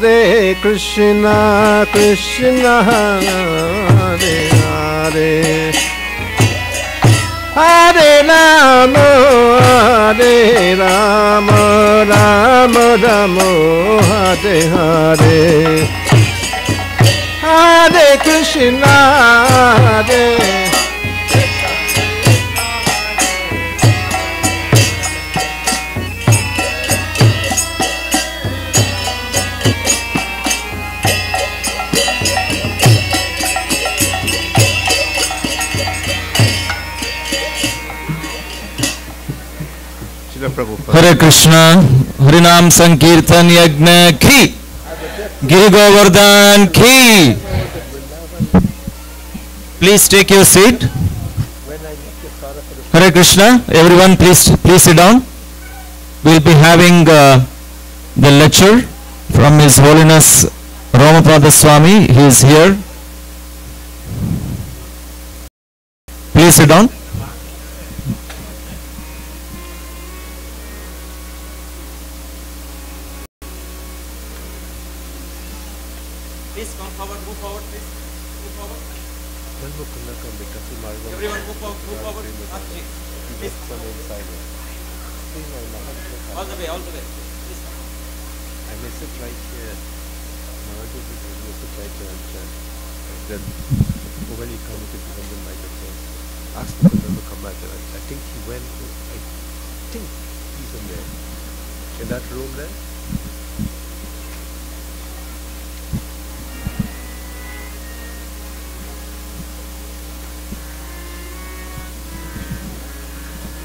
Hare Krishna, Krishna Hare Hare, Hare Rama, Hare Rama, Rama Rama, Hare Hare, Hare Krishna, Hare Hare Krishna, Harinam Sankirtan Yajna Ki, Giri Govardhana Ki. Please take your seat. Hare Krishna, everyone please sit down. We will be having the lecture from His Holiness Romapada Swami. He is here. Please sit down. Please come forward, move forward, please. Move forward. Everyone move forward. Please. All the way, all the way. Please come. I may sit right here. Maharaj will sit right here and chat. Then when you come, you can give them the microphone. Ask the Kundal to come back. I think he went to, I think he's in there. In that room there?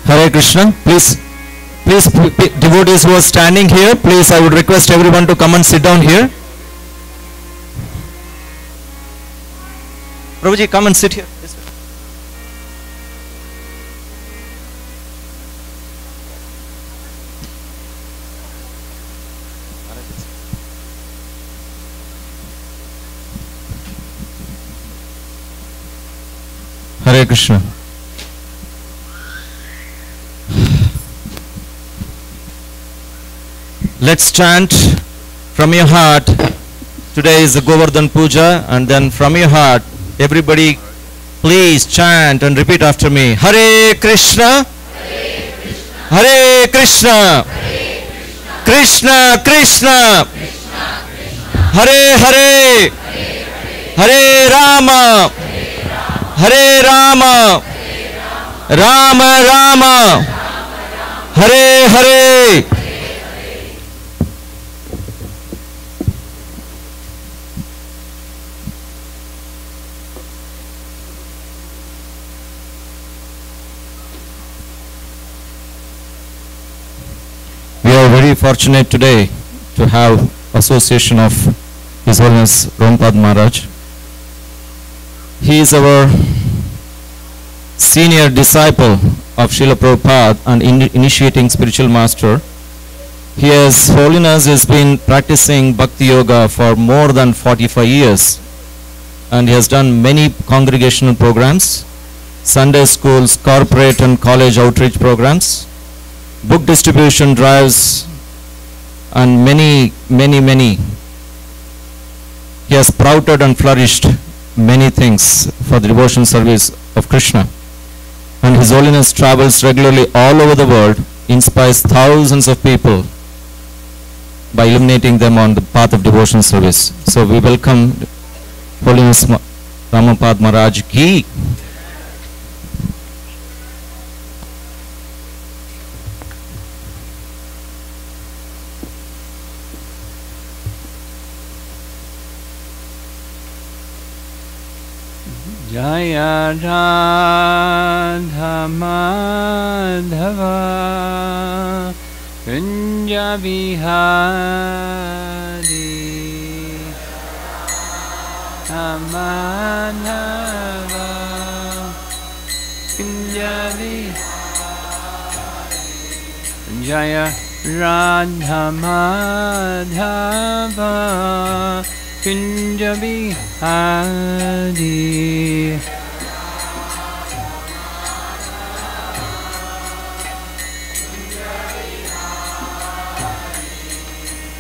Hare Krishna, please devotees who are standing here, please I would request everyone to come and sit down here. Prabhuji, come and sit here. This way. Hare Krishna. Let's chant from your heart. Today is the Govardhana Puja, and then from your heart, everybody please chant and repeat after me. Hare Krishna, Hare Krishna, Krishna Krishna, Hare Hare, Hare Rama, Hare Rama, Rama Rama, Hare Hare. We are very fortunate today to have association of His Holiness Romapada Maharaj. He is our senior disciple of Srila Prabhupada and initiating spiritual master. His Holiness has been practicing Bhakti Yoga for more than 45 years, and he has done many congregational programs, Sunday schools, corporate and college outreach programs, book distribution drives, and many. He has sprouted and flourished many things for the devotion service of Krishna. And His Holiness travels regularly all over the world, inspires thousands of people by illuminating them on the path of devotion service. So we welcome Holiness Romapada Maharaj Ki. Jaya Radha Madhava Kunja Vihari Madhava Kunja Vihari Jaya Radha Madhava Kunja Vihari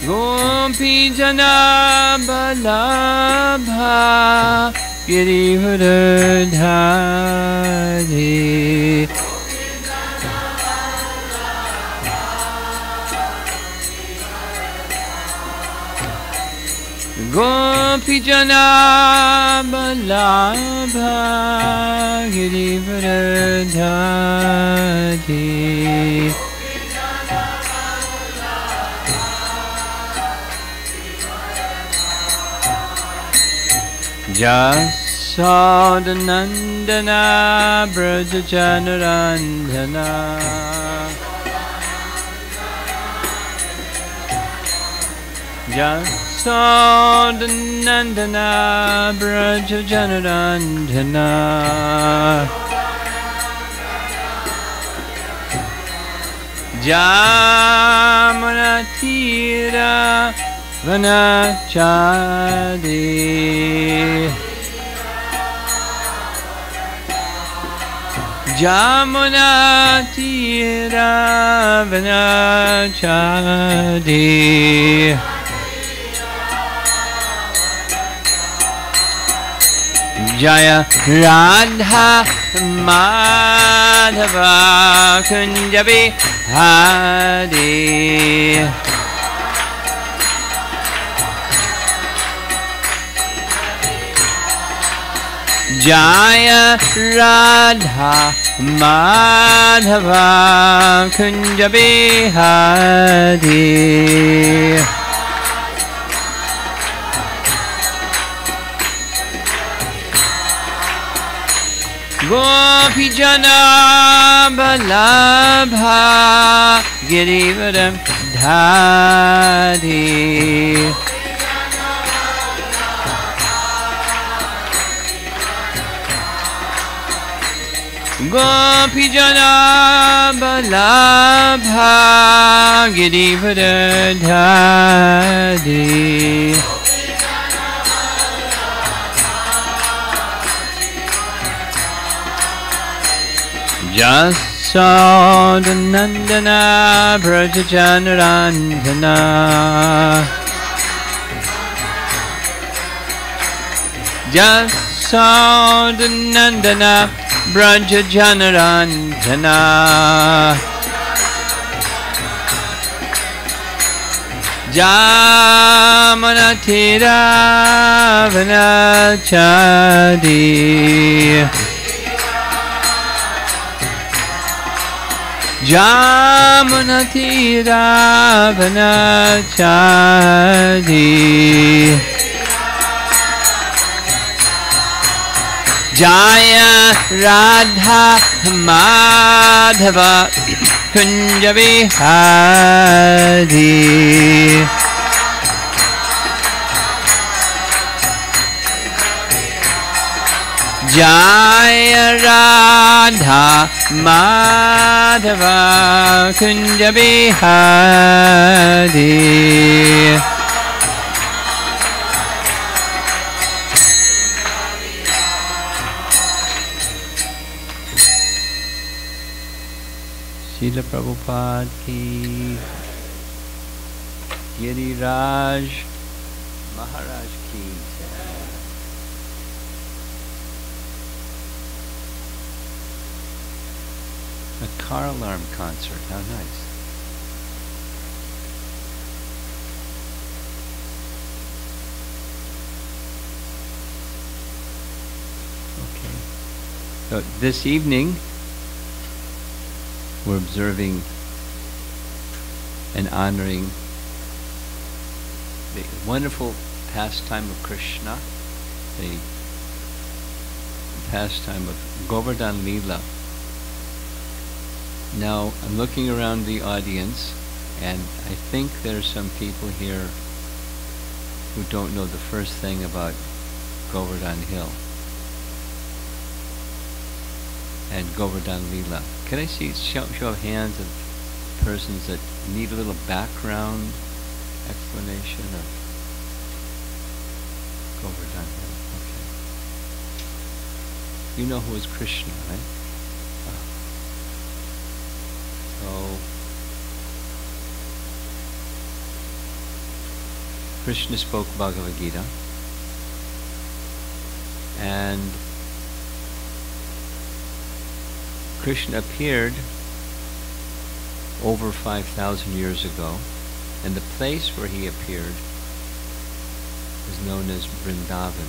Go Gopi Jana Balabha Girivardhari Gopi Jana Balabha Girivardhari Jasodanandana Brajajanarandana Jasodanandana Brajajanarandana Jamunatira Vanachadi Jamunatira Vanachadi Jaya Radha Madhava Kunjabi Hari Jaya Radha Madhava Kunjabi Hari Gopi Jana Balabha Girivardhari Gopi Jana Balabha Girivardhari Jasodanandana Brajajanarandana Jasodanandana Brajajanarandana Jamunatira Vanachadi Jamunatira Vanachadi Jaya Radha Madhava Kunjabi Hari Jaya Radha Madhava Kunjabi Hari Srila Prabhupada ki Giriraj Maharaj ki a car alarm concert, how nice. Okay. So this evening we're observing and honoring the wonderful pastime of Krishna, the pastime of Govardhana Leela. Now, I'm looking around the audience, and I think there are some people here who don't know the first thing about Govardhana Hill and Govardhana Leela. Can I see show of hands of persons that need a little background explanation of Govardhana Hill? Okay. You know who is Krishna, right? So Krishna spoke Bhagavad Gita, and Krishna appeared over 5,000 years ago, and the place where he appeared is known as Vrindavan.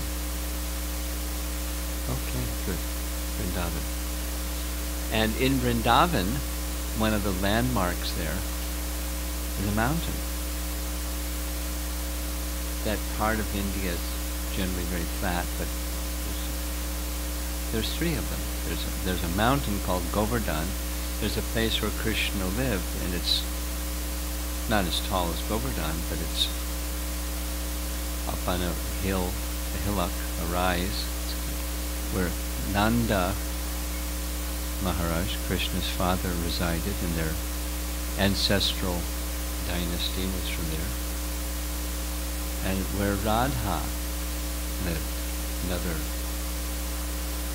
Okay, good. Vrindavan. And in Vrindavan, one of the landmarks there is a mountain. That part of India is generally very flat, but there's three of them. There's a mountain called Govardhana. There's a place where Krishna lived, and it's not as tall as Govardhana, but it's up on a hill, a hillock, a rise, where Nanda Maharaj, Krishna's father, resided, and their ancestral dynasty was from there. And where Radha lived, another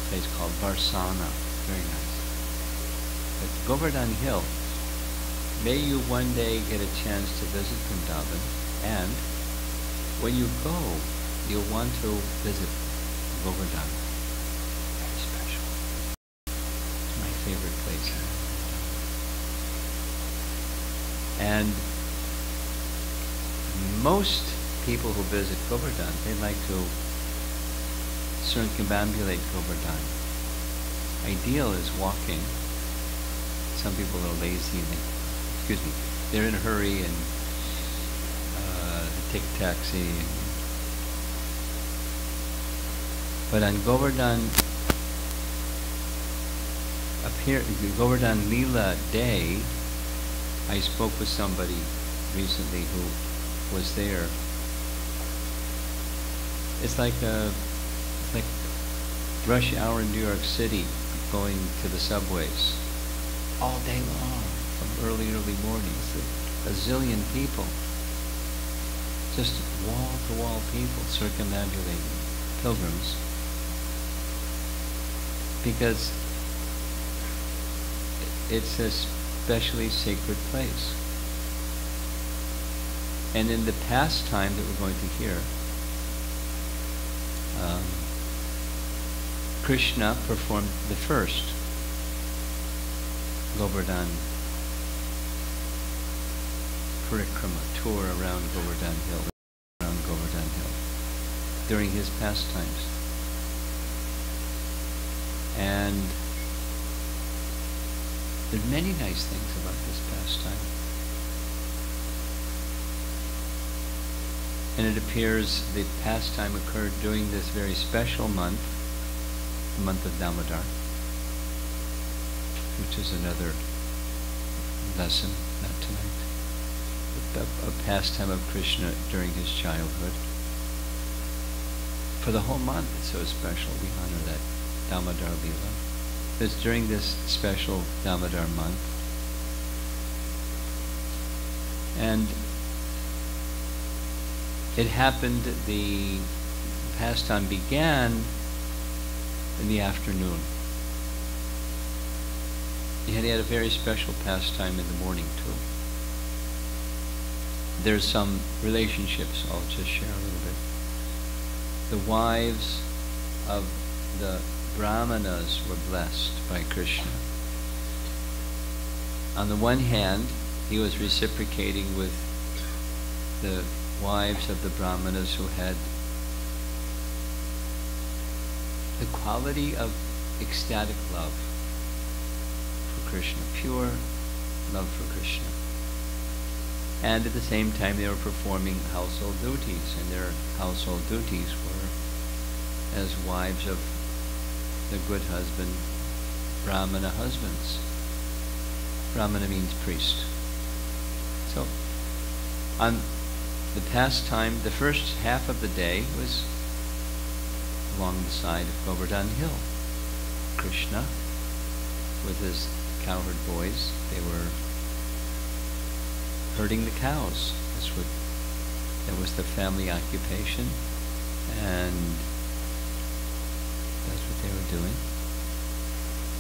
place called Varsana, very nice. But Govardhana Hill, may you one day get a chance to visit Vrindavan, and when you go, you'll want to visit Govardhana. Very special. It's my favorite place. And most people who visit Govardhana, they like to circumambulate Govardhana. Ideal is walking. Some people are lazy and they're in a hurry and take a taxi. But on Govardhana Leela Day, I spoke with somebody recently who was there. It's like rush hour in New York City, going to the subways all day long, from early mornings. A zillion people, just wall-to-wall people circumambulating, pilgrims, because it's a especially sacred place. And in the pastime that we're going to hear, Krishna performed the first Govardhana parikrama, tour around Govardhana Hill, during his pastimes. And there are many nice things about this pastime. And it appears the pastime occurred during this very special month, the month of Damodar, which is another lesson, not tonight, a pastime of Krishna during his childhood. For the whole month it's so special, we honor that Damodar Leela. It's during this special Damodar month. And it happened, the pastime began in the afternoon. He had a very special pastime in the morning too. There's some relationships I'll just share a little bit. The wives of the Brahmanas were blessed by Krishna. On the one hand, he was reciprocating with the wives of the Brahmanas who had the quality of ecstatic love for Krishna, pure love for Krishna. And at the same time they were performing household duties, and their household duties were as wives of the good husband, Brahmana husbands. Brahmana means priest. So, on the pastime, the first half of the day was along the side of Govardhana Hill. Krishna, with his cowherd boys, they were herding the cows. That was the family occupation, and that's what they were doing.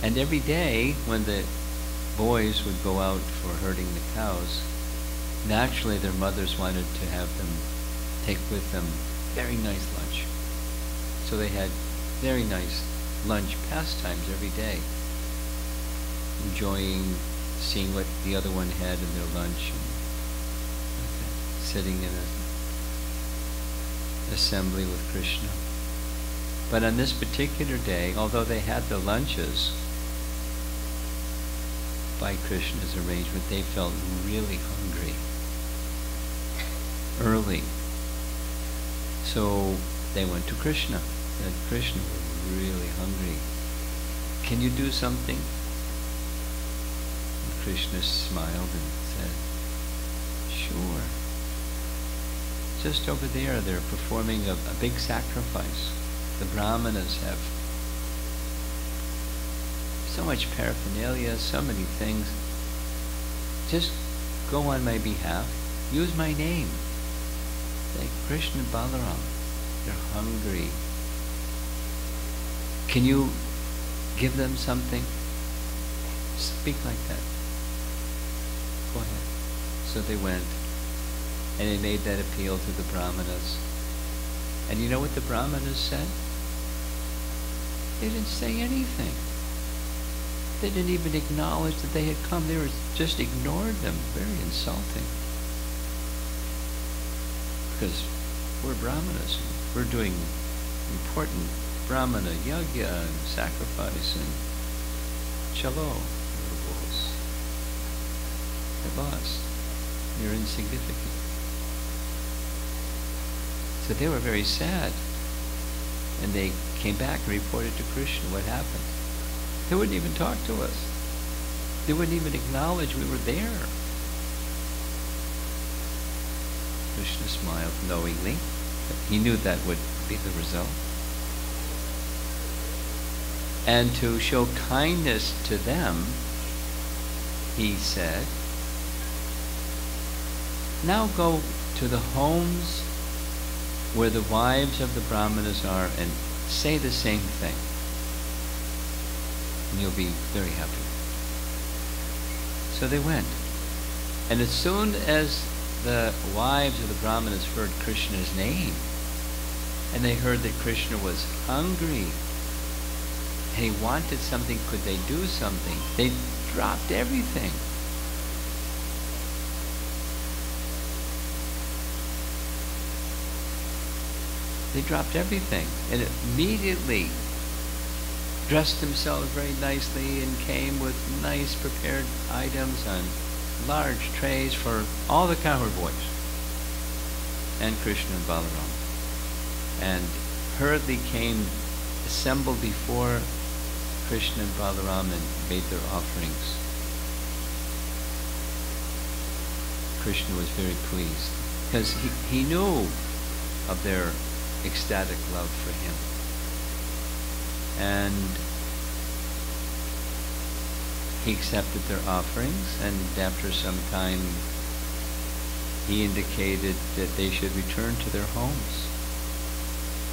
And every day when the boys would go out for herding the cows, naturally their mothers wanted to have them take with them very nice lunch. So they had very nice lunch pastimes every day, enjoying seeing what the other one had in their lunch, and like that, sitting in an assembly with Krishna. But on this particular day, although they had the lunches by Krishna's arrangement, they felt really hungry early. So they went to Krishna. Said, Krishna, we're really hungry. Can you do something? And Krishna smiled and said, sure. Just over there, they're performing a big sacrifice. The Brahmanas have so much paraphernalia, so many things. Just go on my behalf. Use my name. Say, Krishna Balaram, they're hungry. Can you give them something? Speak like that. Go ahead. So they went, and they made that appeal to the Brahmanas. And you know what the Brahmanas said? They didn't say anything. They didn't even acknowledge that they had come. They just ignored them. Very insulting. Because we're Brahmanas. We're doing important Brahmana yagya and sacrifice, and chalo, little boys. They're lost. You're insignificant. So they were very sad. And they came back and reported to Krishna what happened. They wouldn't even talk to us. They wouldn't even acknowledge we were there. Krishna smiled knowingly. He knew that would be the result. And to show kindness to them, he said, now go to the homes where the wives of the Brahmanas are and say the same thing. And you'll be very happy. So they went. And as soon as the wives of the Brahmanas heard Krishna's name, and they heard that Krishna was hungry, and he wanted something, could they do something? They dropped everything. They dropped everything and immediately dressed themselves very nicely and came with nice prepared items on large trays for all the cowherd boys and Krishna and Balaram. And hurriedly came, assembled before Krishna and Balaram and made their offerings. Krishna was very pleased because he knew of their ecstatic love for him. And he accepted their offerings, and after some time he indicated that they should return to their homes.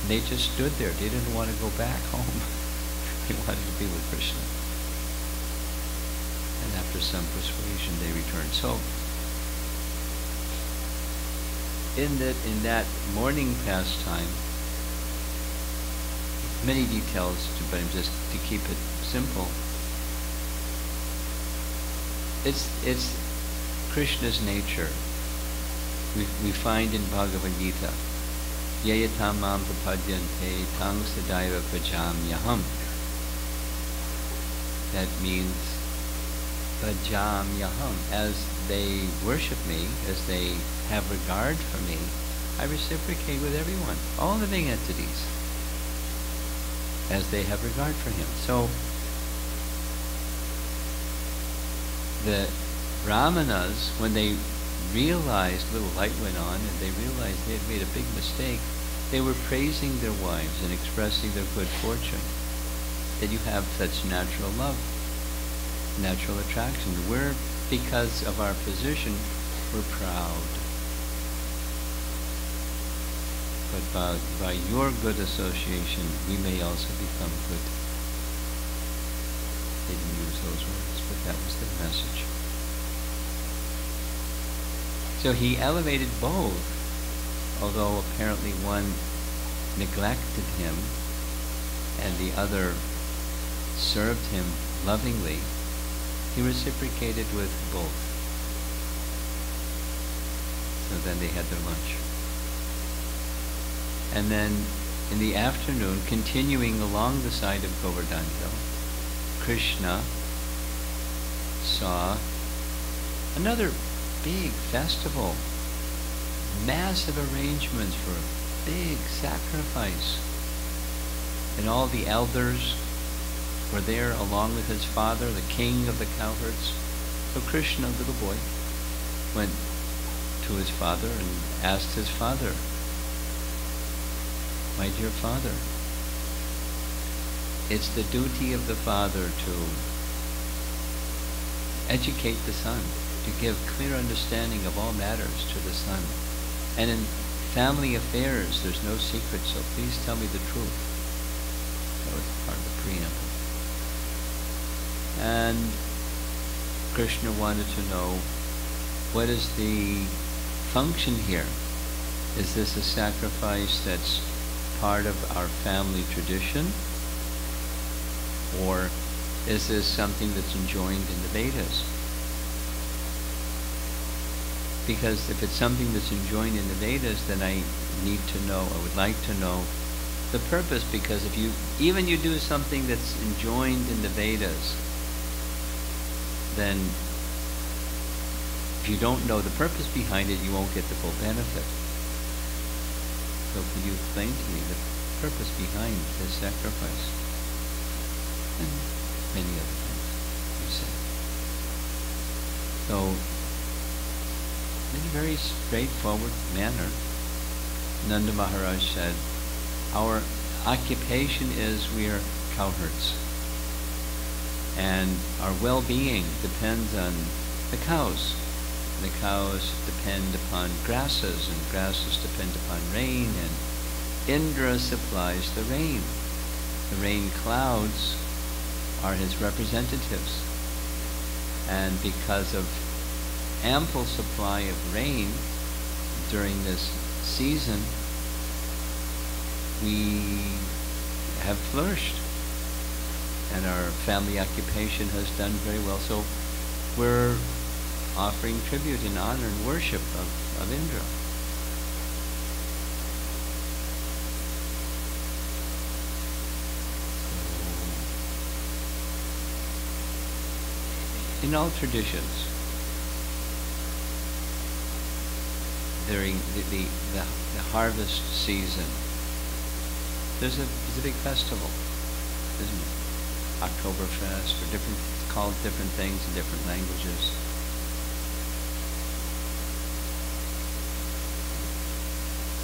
And they just stood there. They didn't want to go back home. They wanted to be with Krishna. And after some persuasion they returned. So in that morning pastime, many details, but just to keep it simple, it's Krishna's nature. We find in Bhagavad Gita, Yayatam mam prapadyante tang sadaiva bhajamyaham. That means bhajamyaham. As they worship me, as they have regard for me, I reciprocate with everyone, all living entities, as they have regard for him. So the Brahmanas, when they realized, little light went on, and they realized they had made a big mistake, they were praising their wives and expressing their good fortune, that you have such natural love, natural attraction. We're, because of our position, we're proud. But by your good association, we may also become good. They didn't use those words, but that was their message. So he elevated both although apparently one neglected him and the other served him lovingly, he reciprocated with both. So then they had their lunch. And then in the afternoon, continuing along the side of Govardhana Hill, Krishna saw another big festival, massive arrangements for a big sacrifice. And all the elders were there along with his father, the king of the cowherds. So Krishna, little boy, went to his father and asked his father, "My dear father, it's the duty of the father to educate the son, to give clear understanding of all matters to the son. And in family affairs, there's no secret, so please tell me the truth." That was part of the preamble. And Krishna wanted to know, what is the function here? Is this a sacrifice that's part of our family tradition? Or is this something that's enjoined in the Vedas? Because if it's something that's enjoined in the Vedas, then I need to know, I would like to know the purpose, because if you do something that's enjoined in the Vedas, then if you don't know the purpose behind it, you won't get the full benefit. So could you explain to me the purpose behind this sacrifice? And many other things you said. So, in a very straightforward manner, Nanda Maharaj said, our occupation is we are cowherds. And our well-being depends on the cows. And the cows depend upon grasses, and grasses depend upon rain, and Indra supplies the rain. The rain clouds are his representatives. And because of ample supply of rain during this season, we have flourished. And our family occupation has done very well. So we're offering tribute in honor and worship of Indra. In all traditions, during the harvest season, there's a big festival, isn't it? Oktoberfest, or called different things in different languages.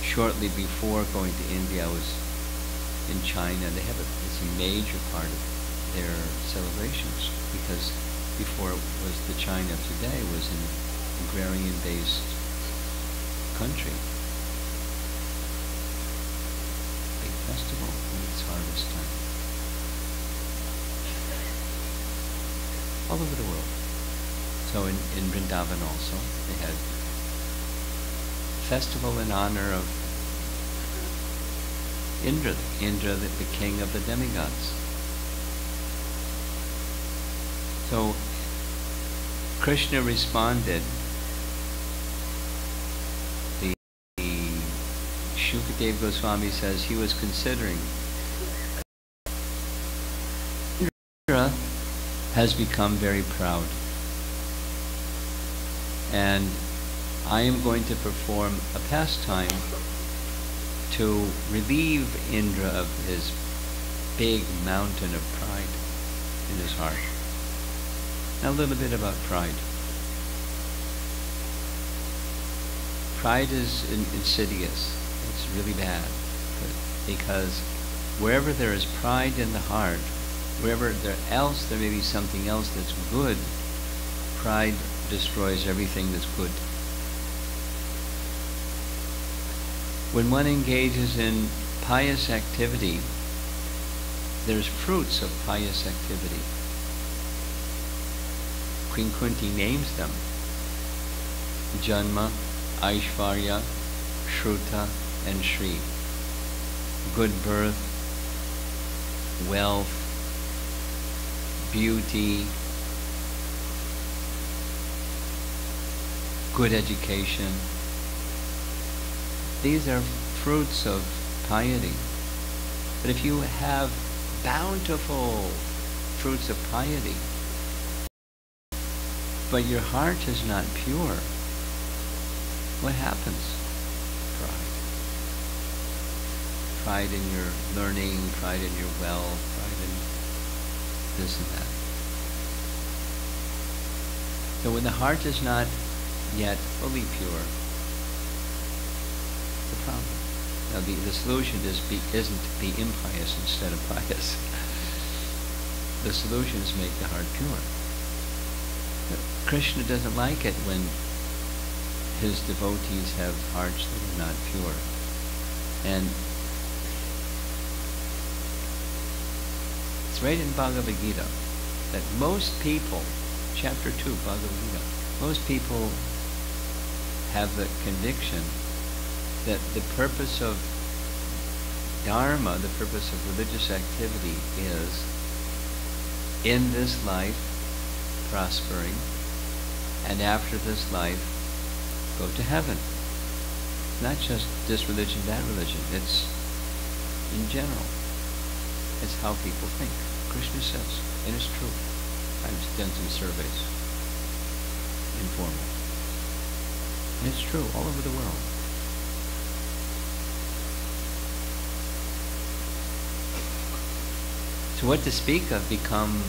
Shortly before going to India, I was in China. It's a major part of their celebrations, because before it was the China of today was an agrarian-based country. Big festival when it's harvest time. All over the world. So in Vrindavan also, they had festival in honor of Indra, the king of the demigods. So Krishna responded. The Shukadeva Goswami says he was considering Indra has become very proud, and I am going to perform a pastime to relieve Indra of his big mountain of pride in his heart. Now a little bit about pride. Pride is insidious. It's really bad, because wherever there is pride in the heart, wherever else there may be something else that's good, pride destroys everything that's good. When one engages in pious activity, there's fruits of pious activity. Queen Kunti names them: Janma, Aishvarya, Shruta, and Shri. Good birth, wealth, beauty, good education. These are fruits of piety. But if you have bountiful fruits of piety, but your heart is not pure, what happens? Pride. Pride in your learning, pride in your wealth, pride in this and that. So when the heart is not yet fully pure, the problem. Now the solution isn't to be impious instead of pious. The solution is make the heart pure. But Krishna doesn't like it when his devotees have hearts that are not pure. And it's right in Bhagavad Gita that most people, chapter 2, Bhagavad Gita, most people have the conviction that the purpose of dharma, the purpose of religious activity is in this life prospering, and after this life go to heaven. Not just this religion, that religion. It's in general. It's how people think. Krishna says, and it's true. I've done some surveys, informal. And it's true all over the world. So what to speak of become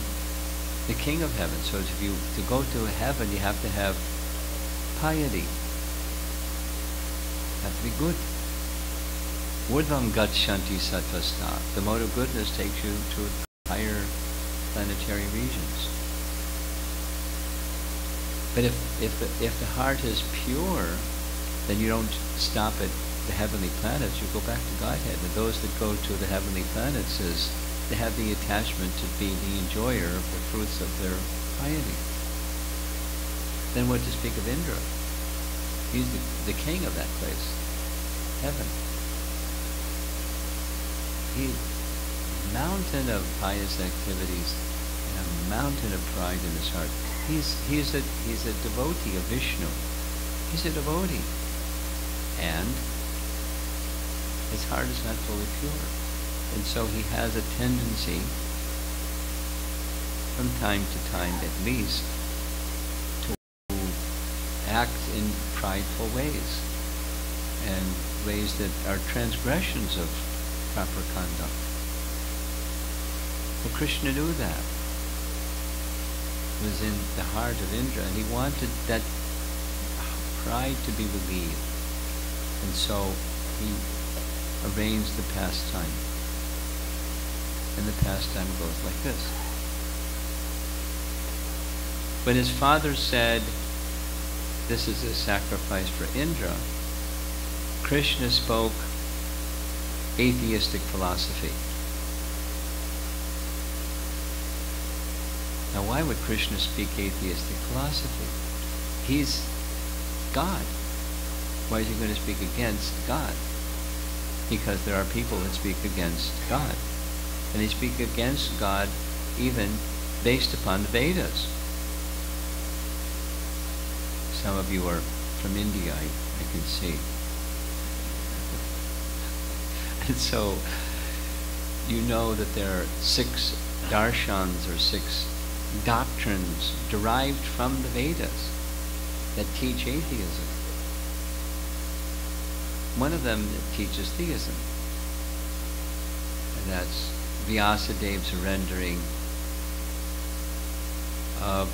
the king of heaven. So if you to go to heaven, you have to have piety. You have to be good. Urdhvam gachanti sattvasta. The mode of goodness takes you to higher planetary regions. But if the heart is pure, then you don't stop at the heavenly planets. You go back to Godhead. And those that go to the heavenly planets they have the attachment to be the enjoyer of the fruits of their piety. Then what to speak of Indra? He's the king of that place, heaven. He's a mountain of pious activities and a mountain of pride in his heart. He's a devotee of Vishnu. He's a devotee. And his heart is not fully pure. And so he has a tendency, from time to time at least, to act in prideful ways, and ways that are transgressions of proper conduct. Well, Krishna knew that. It was in the heart of Indra, and he wanted that pride to be relieved. And so he arranged the pastime. And the pastime goes like this. When his father said, this is a sacrifice for Indra, Krishna spoke atheistic philosophy. Now why would Krishna speak atheistic philosophy? He's God. Why is he going to speak against God? Because there are people that speak against God. And they speak against God even based upon the Vedas. Some of you are from India, I can see. And so you know that there are 6 darshans or 6 doctrines derived from the Vedas that teach atheism. One of them teaches theism. And that's Vyasadev's rendering of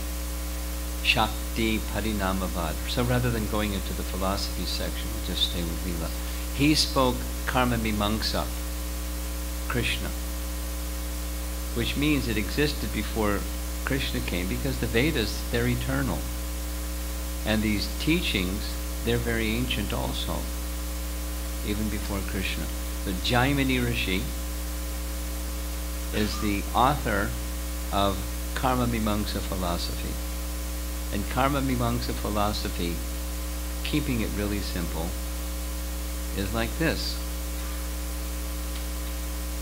Shakti Parinamavad. So rather than going into the philosophy section, we'll just stay with Leela. He spoke Karma Mimamsa, Krishna, which means it existed before Krishna came, because the Vedas, they're eternal. And these teachings, they're very ancient also, even before Krishna. The Jaimini Rishi is the author of Karma Mimamsa philosophy. And Karma Mimamsa philosophy, keeping it really simple, is like this.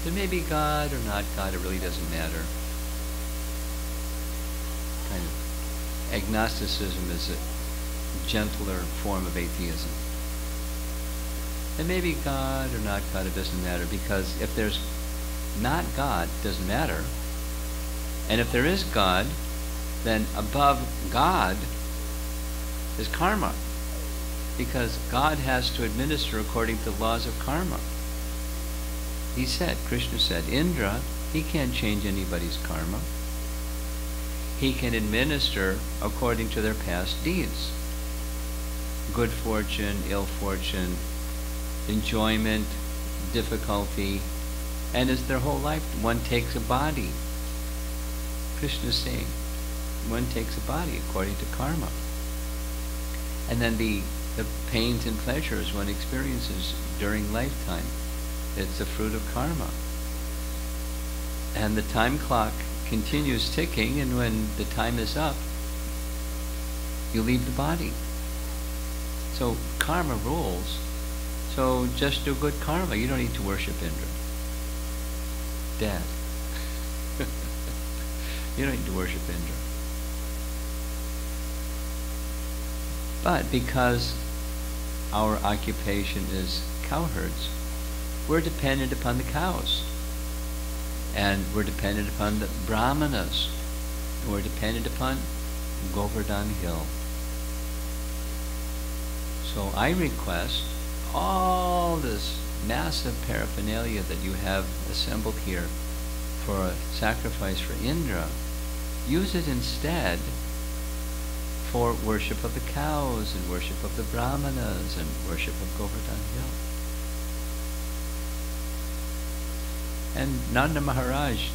There may be God or not God, it really doesn't matter. Kind of agnosticism is a gentler form of atheism. There may be God or not God, it doesn't matter, because if there's not God, it doesn't matter. And if there is God, then above God is karma, because God has to administer according to the laws of karma. He said, Krishna said, Indra, he can't change anybody's karma. He can administer according to their past deeds. Good fortune, ill fortune, enjoyment, difficulty, and it's their whole life. One takes a body. Krishna is saying, one takes a body according to karma. And then the pains and pleasures one experiences during lifetime, it's the fruit of karma. And the time clock continues ticking, and when the time is up, you leave the body. So karma rules. So just do good karma. You don't need to worship Indra. Dead. You don't need to worship Indra. But because our occupation is cowherds, we're dependent upon the cows. And we're dependent upon the brahmanas. And we're dependent upon Govardhana Hill. So I request all this massive paraphernalia that you have assembled here for a sacrifice for Indra, use it instead for worship of the cows and worship of the brahmanas and worship of Govardhana Hill. And Nanda Maharaj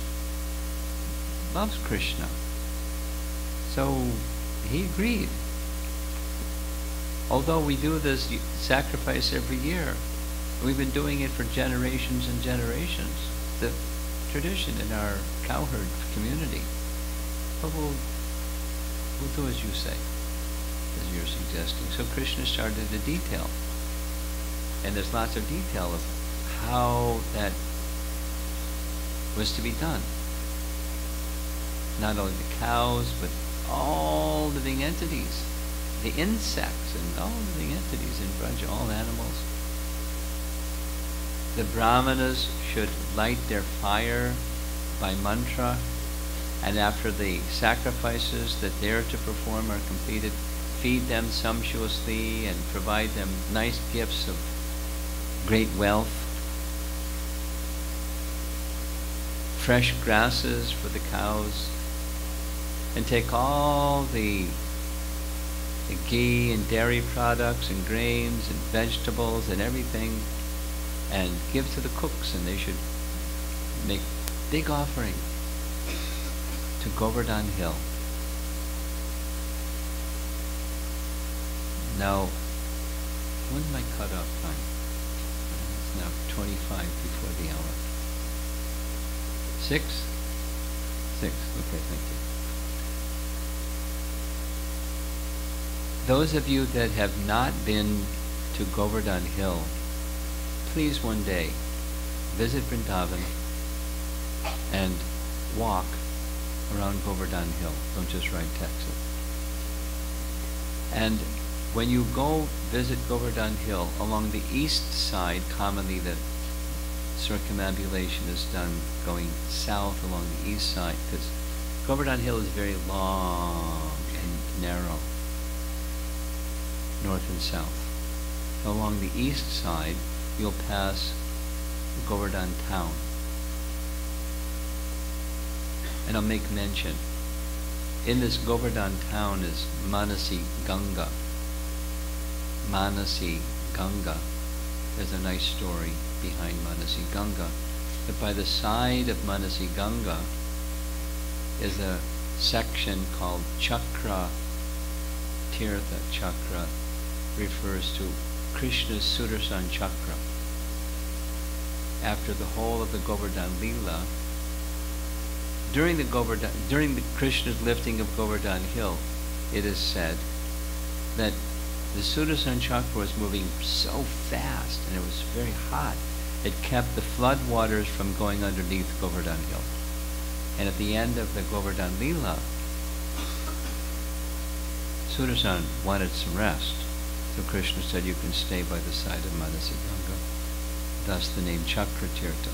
loves Krishna, so he agreed. Although we do this sacrifice every year, we've been doing it for generations and generations, the tradition in our cowherd community. But we'll do as you say, as you're suggesting. So Krishna started to detail. And there's lots of detail of how that was to be done. Not only the cows, but all living entities, the insects and all living entities in Braja, all animals. The brahmanas should light their fire by mantra, and after the sacrifices that they're to perform are completed, feed them sumptuously and provide them nice gifts of great wealth, fresh grasses for the cows, and take all the ghee and dairy products and grains and vegetables and everything and give to the cooks, and they should make big offering to Govardhana Hill. Now, when's my cutoff time? It's now 25 before the hour. 6? 6, okay, thank you. Those of you that have not been to Govardhana Hill, please one day visit Vrindavan and walk around Govardhana Hill. Don't just ride taxi. And when you go visit Govardhana Hill, along the east side, commonly the circumambulation is done going south along the east side, because Govardhana Hill is very long and narrow, north and south. Along the east side, you'll pass Govardhana town. And I'll make mention, in this Govardhana town is Manasi Ganga. Manasi Ganga. There's a nice story behind Manasi Ganga. But by the side of Manasi Ganga is a section called Chakra Tirtha. Chakra refers to Krishna's Sudarshan Chakra. After the whole of the Govardhana Leela, during the Krishna's lifting of Govardhana Hill, it is said that The Sudarshan Chakra was moving so fast, and it was very hot. It kept the flood waters from going underneath Govardhan Hill. And at the end of the Govardhan Leela, Sudarshan wanted some rest. So Krishna said, you can stay by the side of Manasi Ganga. Thus the name Chakratirtha.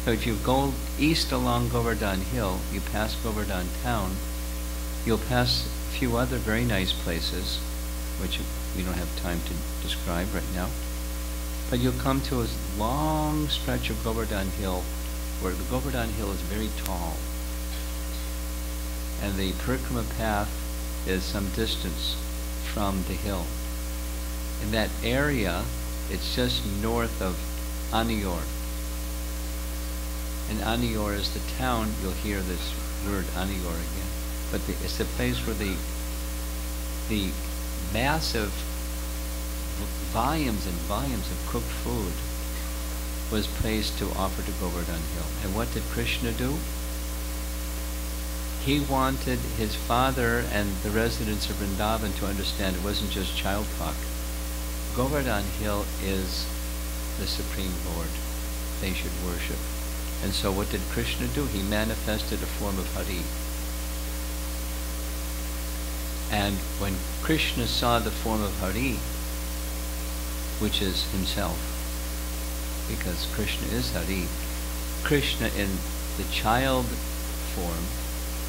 So if you go east along Govardhan Hill, you pass Govardhan town, you'll pass a few other very nice places, which we don't have time to describe right now. But you'll come to a long stretch of Govardhan Hill, where the Govardhan Hill is very tall. And the parikrama path is some distance from the hill. In that area, it's just north of Anior. And Anior is the town. You'll hear this word Anior again. But it's the place where the massive volumes and volumes of cooked food was placed to offer to Govardhan Hill. And what did Krishna do? He wanted his father and the residents of Vrindavan to understand it wasn't just child talk. Govardhan Hill is the Supreme Lord. They should worship. And so what did Krishna do? He manifested a form of Hari. And when Krishna saw the form of Hari, which is himself, because Krishna is Hari, Krishna in the child form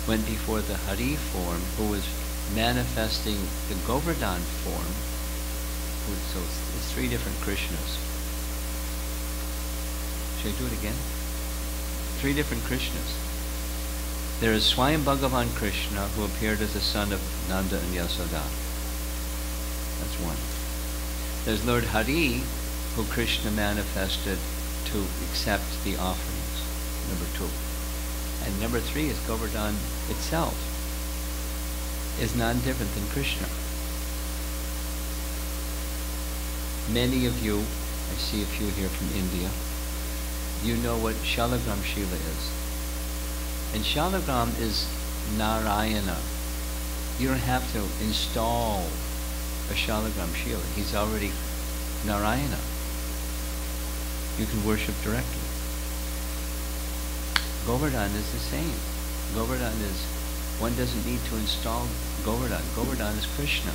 went before the Hari form, who was manifesting the Govardhan form. So it's three different Krishnas. Should I do it again? Three different Krishnas. There is Swami Bhagavan Krishna, who appeared as the son of Nanda and Yasoda. That's one. There's Lord Hari, who Krishna manifested to accept the offerings. Number two. And number three is Govardhan itself is non-different than Krishna. Many of you, I see a few here from India, you know what Shalagram Shila is. And Shalagram is Narayana. You don't have to install a Shalagram Shila. He's already Narayana. You can worship directly. Govardhan is the same. Govardhan is, one doesn't need to install Govardhan. Govardhan is Krishna.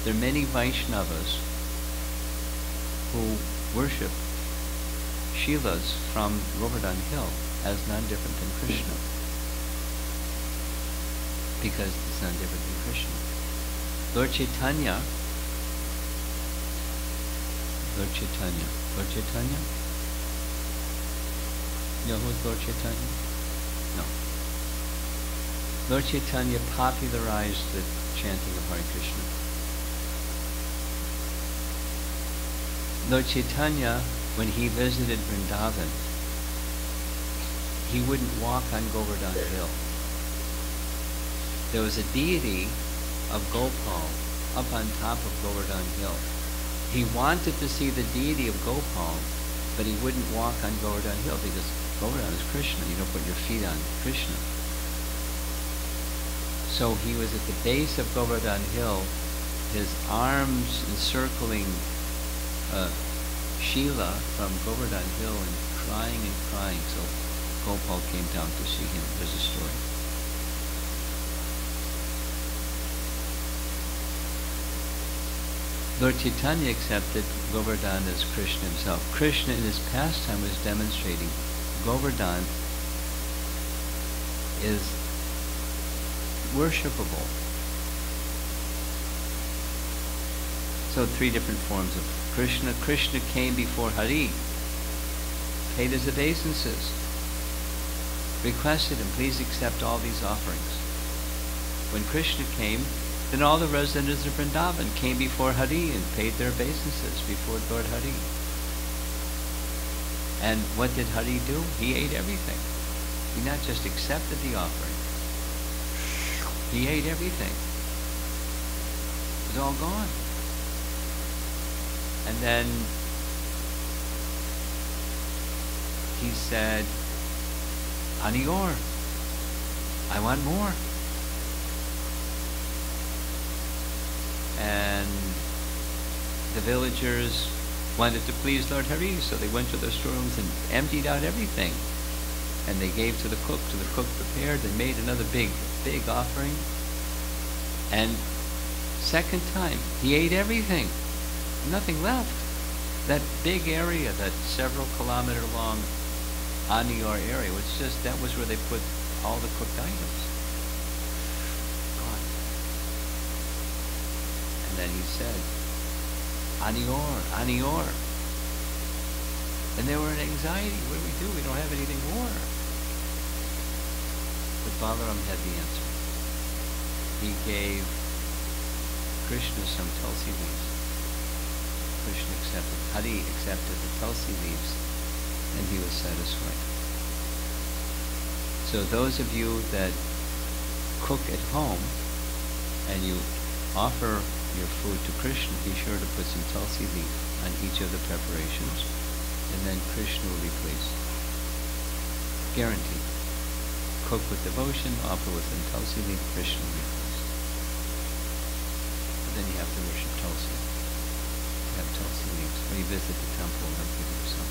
There are many Vaishnavas who worship Shilas from Govardhan Hill as non-different than Krishna, because it's non-different than Krishna. Lord Chaitanya, you know who's Lord Chaitanya? No. Lord Chaitanya popularized the chanting of Hare Krishna. Lord Chaitanya, when he visited Vrindavan, he wouldn't walk on Govardhan Hill. There was a deity of Gopal up on top of Govardhan Hill. He wanted to see the deity of Gopal, but he wouldn't walk on Govardhan Hill because Govardhan is Krishna. You don't put your feet on Krishna. So he was at the base of Govardhan Hill, his arms encircling Sheila from Govardhan Hill and crying. So Gopal came down to see him. There's a story. Lord Chaitanya accepted Govardhan as Krishna himself. Krishna in his pastime was demonstrating Govardhan is worshipable. So three different forms of Krishna. Krishna came before Hari, paid his obeisances, requested him, please accept all these offerings. When Krishna came, then all the residents of Vrindavan came before Hari and paid their obeisances before Lord Hari. And what did Hari do? He ate everything. He not just accepted the offering, he ate everything. It was all gone. And then he said, Anior, I want more. and the villagers wanted to please Lord Hari, so they went to their storerooms and emptied out everything. And they gave to the cook, prepared, they made another big offering. And second time, he ate everything. Nothing left. That big area, that several kilometer long Anior area, that was where they put all the cooked items. Gone. And then he said, Anior. And they were in anxiety. What do? We don't have anything more. But Balaram had the answer. He gave Krishna some tulsi leaves. Krishna accepted. Hari accepted the tulsi leaves, and he was satisfied. So those of you that cook at home and you offer your food to Krishna, be sure to put some tulsi leaf on each of the preparations, and then Krishna will be pleased. Guaranteed. Cook with devotion, offer with some tulsi leaf, Krishna will be pleased. But then you have to worship tulsi. You have tulsi leaves. When you visit the temple, they'll give you some.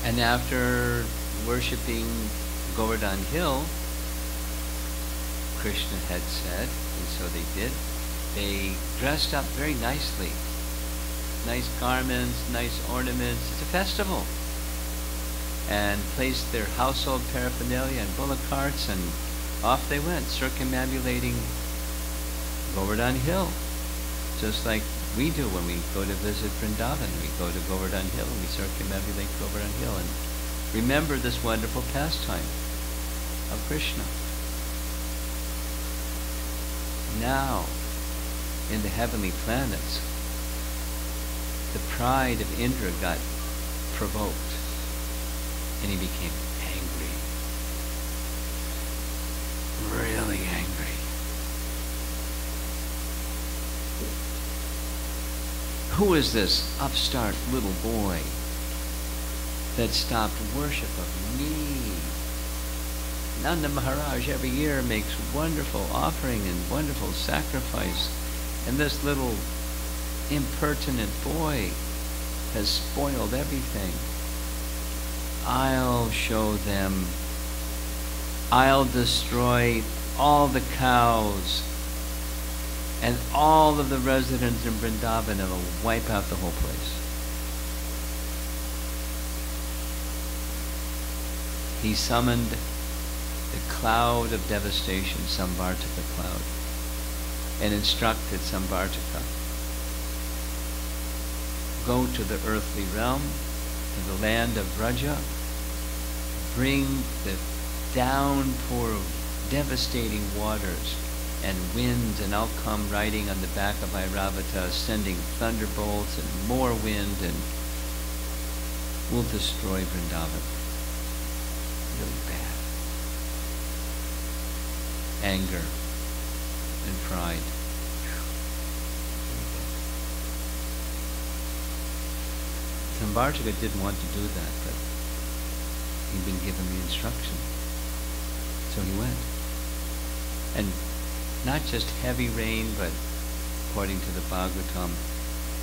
And after worshipping Govardhana Hill, Krishna had said, and so they did, they dressed up very nicely. Nice garments, nice ornaments. It's a festival. And placed their household paraphernalia in bullock carts, and off they went, circumambulating Govardhana Hill. Just like we do when we go to visit Vrindavan. We go to Govardhana Hill and we circumambulate Govardhana Hill and remember this wonderful pastime of Krishna. Now, in the heavenly planets, the pride of Indra got provoked, and he became angry. Really angry. Who is this upstart little boy that stopped worship of me? Nanda Maharaj every year makes wonderful offering and wonderful sacrifice, and this little impertinent boy has spoiled everything. I'll show them. I'll destroy all the cows and all of the residents in Vrindavan, and I'll wipe out the whole place. He summoned the cloud of devastation, Samvartaka cloud, and instructed Samvartaka, go to the earthly realm, to the land of Vraja, bring the downpour of devastating waters and winds, and I'll come riding on the back of Airavata, sending thunderbolts and more wind, and we'll destroy Vrindavan. Really bad. Anger and pride. Samvartaka didn't want to do that, but he'd been given the instruction. So he went. And not just heavy rain, but according to the Bhagavatam,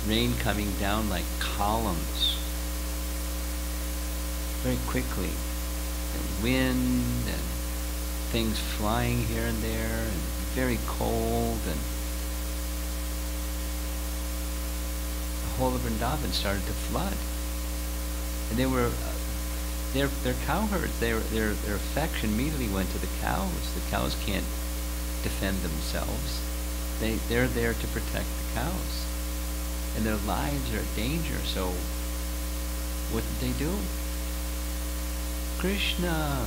rain coming down like columns very quickly, and wind and things flying here and there, and very cold, and the whole of Vrindavan started to flood. And they were their cowherds. Their affection immediately went to the cows. The cows can't defend themselves. They're there to protect the cows, and their lives are in danger. So what did they do? Krishna.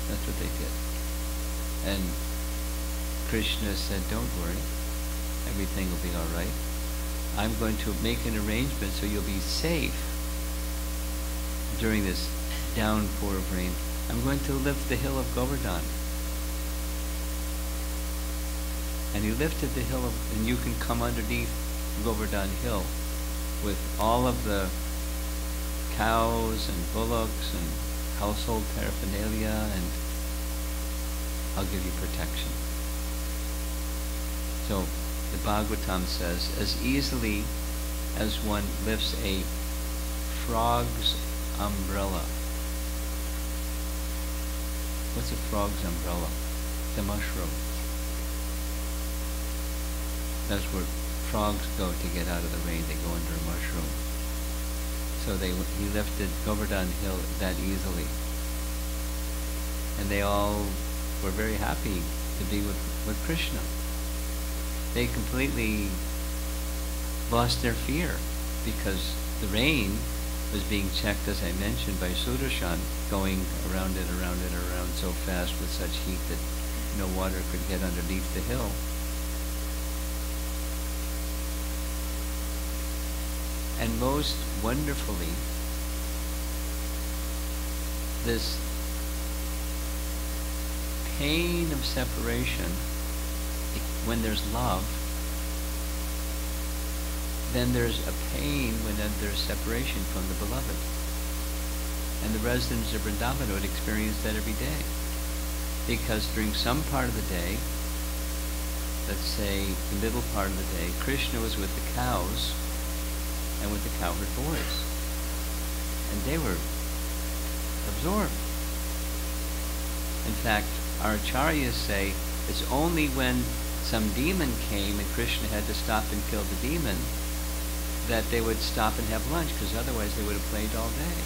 That's what they did. And Krishna said, don't worry, everything will be all right. I'm going to make an arrangement so you'll be safe during this downpour of rain. I'm going to lift the hill of Govardhana. And he lifted the hill of, and you can come underneath Govardhana Hill with all of the cows and bullocks and household paraphernalia, and I'll give you protection. So the Bhagavatam says, as easily as one lifts a frog's umbrella. What's a frog's umbrella? The mushroom. That's where frogs go to get out of the rain. They go under a mushroom. So he lifted Govardhana hill that easily. And they all were very happy to be with Krishna. They completely lost their fear because the rain was being checked, as I mentioned, by Sudarshan, going around and around and around so fast with such heat that no water could get underneath the hill. And most wonderfully, this pain of separation, when there's love, then there's a pain when there's separation from the beloved. And the residents of Vrindavan would experience that every day. Because during some part of the day, let's say the middle part of the day, Krishna was with the cows and with the cowherd boys. And they were absorbed. In fact, our acharyas say it's only when some demon came and Krishna had to stop and kill the demon that they would stop and have lunch, because otherwise they would have played all day.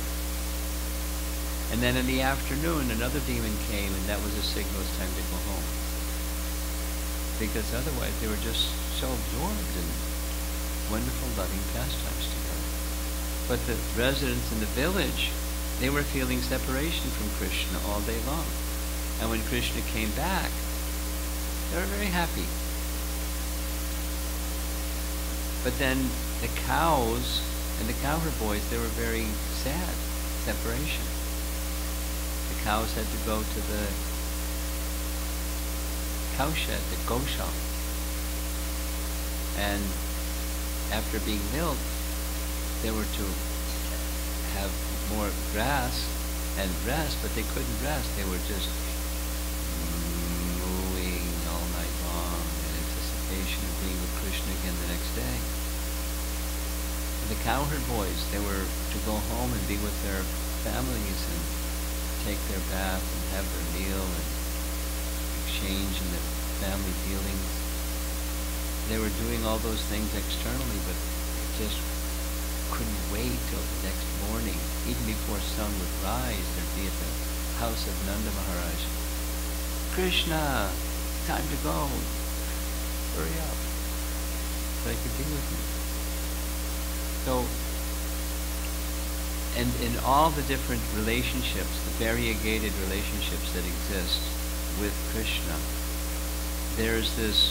And then in the afternoon another demon came, and that was a signal it's time to go home. Because otherwise they were just so absorbed in wonderful loving pastimes together. But the residents in the village, they were feeling separation from Krishna all day long. And when Krishna came back, they were very happy. But then the cows and the cowherd boys, they were very sad. Separation. The cows had to go to the cowshed, the goshaw. And after being milked, they were to have more grass and rest, but they couldn't rest. They were just mooing all night long in anticipation of being with Krishna again the next day. And the cowherd boys, they were to go home and be with their families and take their bath and have their meal and exchange in the family dealings. They were doing all those things externally, but just couldn't wait till the next morning. Even before sun would rise, there'd be at the house of Nanda Maharaj, Krishna, time to go. Hurry up, so I could be with you. So, and in all the different relationships, the variegated relationships that exist with Krishna, there's this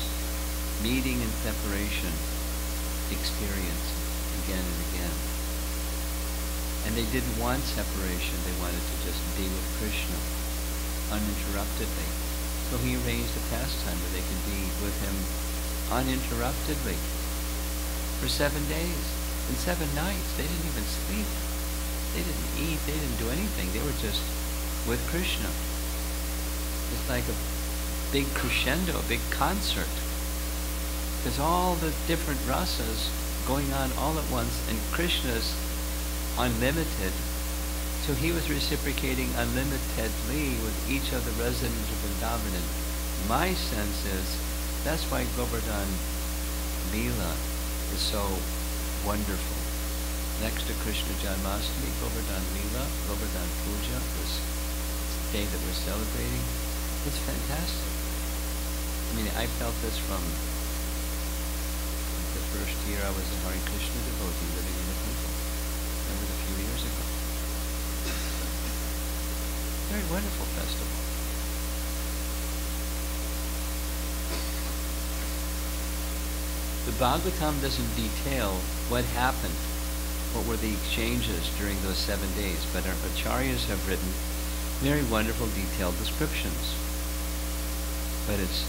meeting and separation experience again and again. And they didn't want separation, they wanted to just be with Krishna uninterruptedly. So he arranged a pastime where they could be with him uninterruptedly for 7 days and 7 nights. They didn't even sleep. They didn't eat, they didn't do anything. They were just with Krishna. It's like a big crescendo, a big concert. There's all the different rasas going on all at once, and Krishna's unlimited. So he was reciprocating unlimitedly with each of the residents of Vrindavan. And my sense is that's why Govardhana Leela is so wonderful. Next to Krishna Janmashtami, Govardhana Leela, Govardhana Puja, this day that we're celebrating, it's fantastic. I mean, I felt this from the first year I was a Hare Krishna devotee living in the temple. That was a few years ago. Very wonderful festival. The Bhagavatam doesn't detail what happened, what were the exchanges during those 7 days, but our acharyas have written very wonderful detailed descriptions. But it's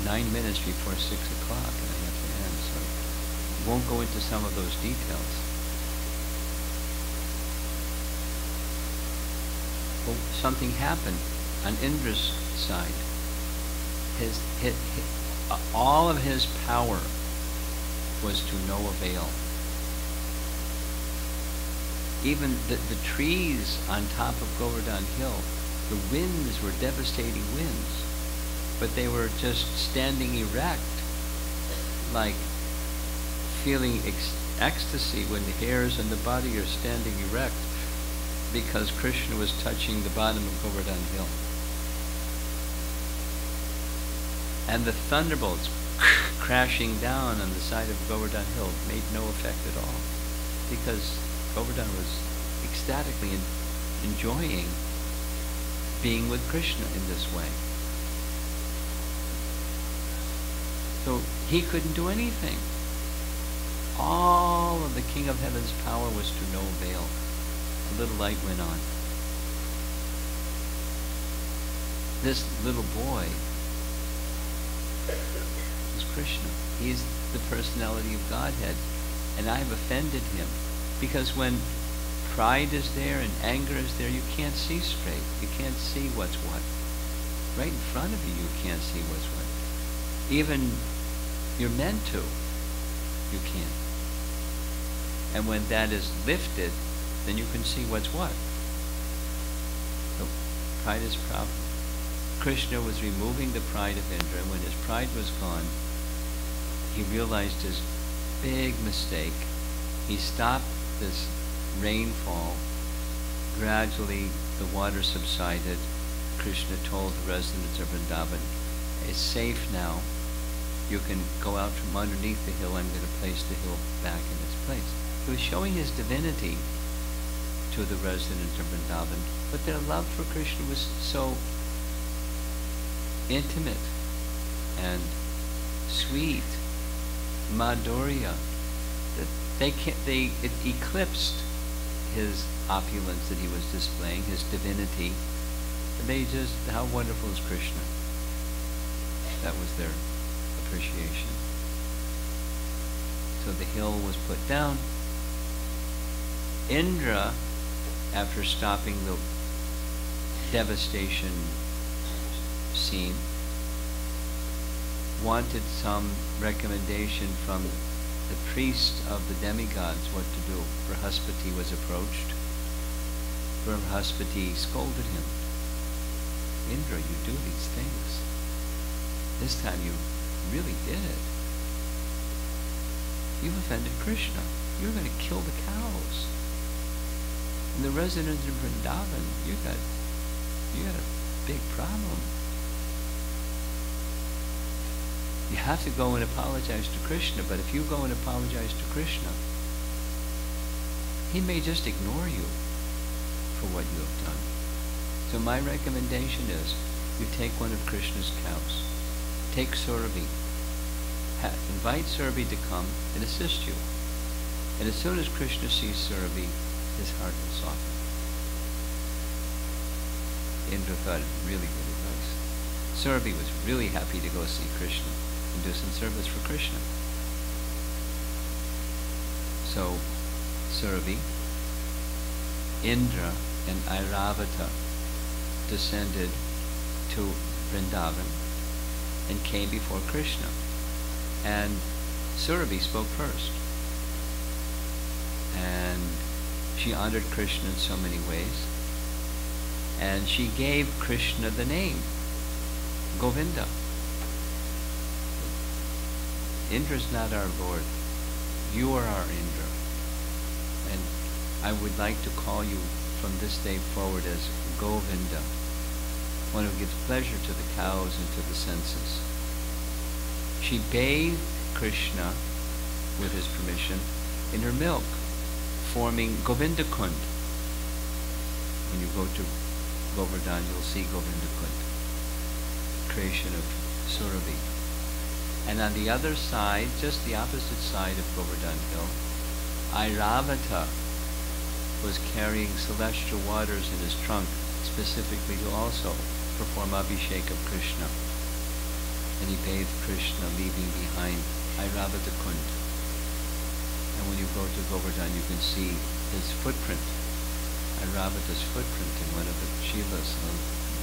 9 minutes before 6 o'clock and I have to end, so I won't go into some of those details. But something happened on Indra's side. All of his power was to no avail. Even the trees on top of Govardhana Hill, the winds were devastating winds, but they were just standing erect, like feeling ecstasy when the hairs on the body are standing erect, because Krishna was touching the bottom of Govardhana Hill. And the thunderbolts crashing down on the side of Govardhana Hill made no effect at all, because Govardhana was ecstatically enjoying being with Krishna in this way. So he couldn't do anything. All of the King of Heaven's power was to no avail. A little light went on. This little boy is Krishna. He's the personality of Godhead. And I've offended him. Because when pride is there and anger is there, you can't see straight. You can't see what's what. Right in front of you, you can't see what's what. Even you're meant to, you can't. And when that is lifted, then you can see what's what. So pride is a problem. Krishna was removing the pride of Indra, and when his pride was gone, he realized his big mistake. He stopped this rainfall. Gradually the water subsided. Krishna told the residents of Vrindavan, it's safe now. You can go out from underneath the hill. I'm going to place the hill back in its place. He was showing his divinity to the residents of Vrindavan, but their love for Krishna was so intimate and sweet, madhurya, that it eclipsed his opulence that he was displaying, his divinity. And they just, how wonderful is Krishna? That was their appreciation. So the hill was put down. Indra, after stopping the devastation scene, wanted some recommendation from the priest of the demigods what to do. Brihaspati was approached. Brihaspati scolded him. Indra, you do these things. This time you really did it. You've offended Krishna. You're going to kill the cows. And the residents of Vrindavan, you got a big problem. You have to go and apologize to Krishna, but if you go and apologize to Krishna, he may just ignore you for what you have done. So my recommendation is, you take one of Krishna's cows. Take Surabhi. Invite Surabhi to come and assist you. And as soon as Krishna sees Surabhi, his heart will soften. Indra thought it really good advice. Surabhi was really happy to go see Krishna and do some service for Krishna. So Surabhi, Indra, and Airavata descended to Vrindavan and came before Krishna. And Surabhi spoke first. And she honored Krishna in so many ways. And she gave Krishna the name, Govinda. Indra's not our Lord. You are our Indra. And I would like to call you from this day forward as Govinda, one who gives pleasure to the cows and to the senses. She bathed Krishna, with his permission, in her milk, forming Govinda Kund. When you go to Govardhana, you'll see Govinda Kund, creation of Surabhi. And on the other side, just the opposite side of Govardhana Hill, Airavata was carrying celestial waters in his trunk, specifically to also perform Abhishek of Krishna. And he bathed Krishna, leaving behind Airavata Kund. And when you go to Govardhana, you can see his footprint Airavata's footprint in one of the Shilas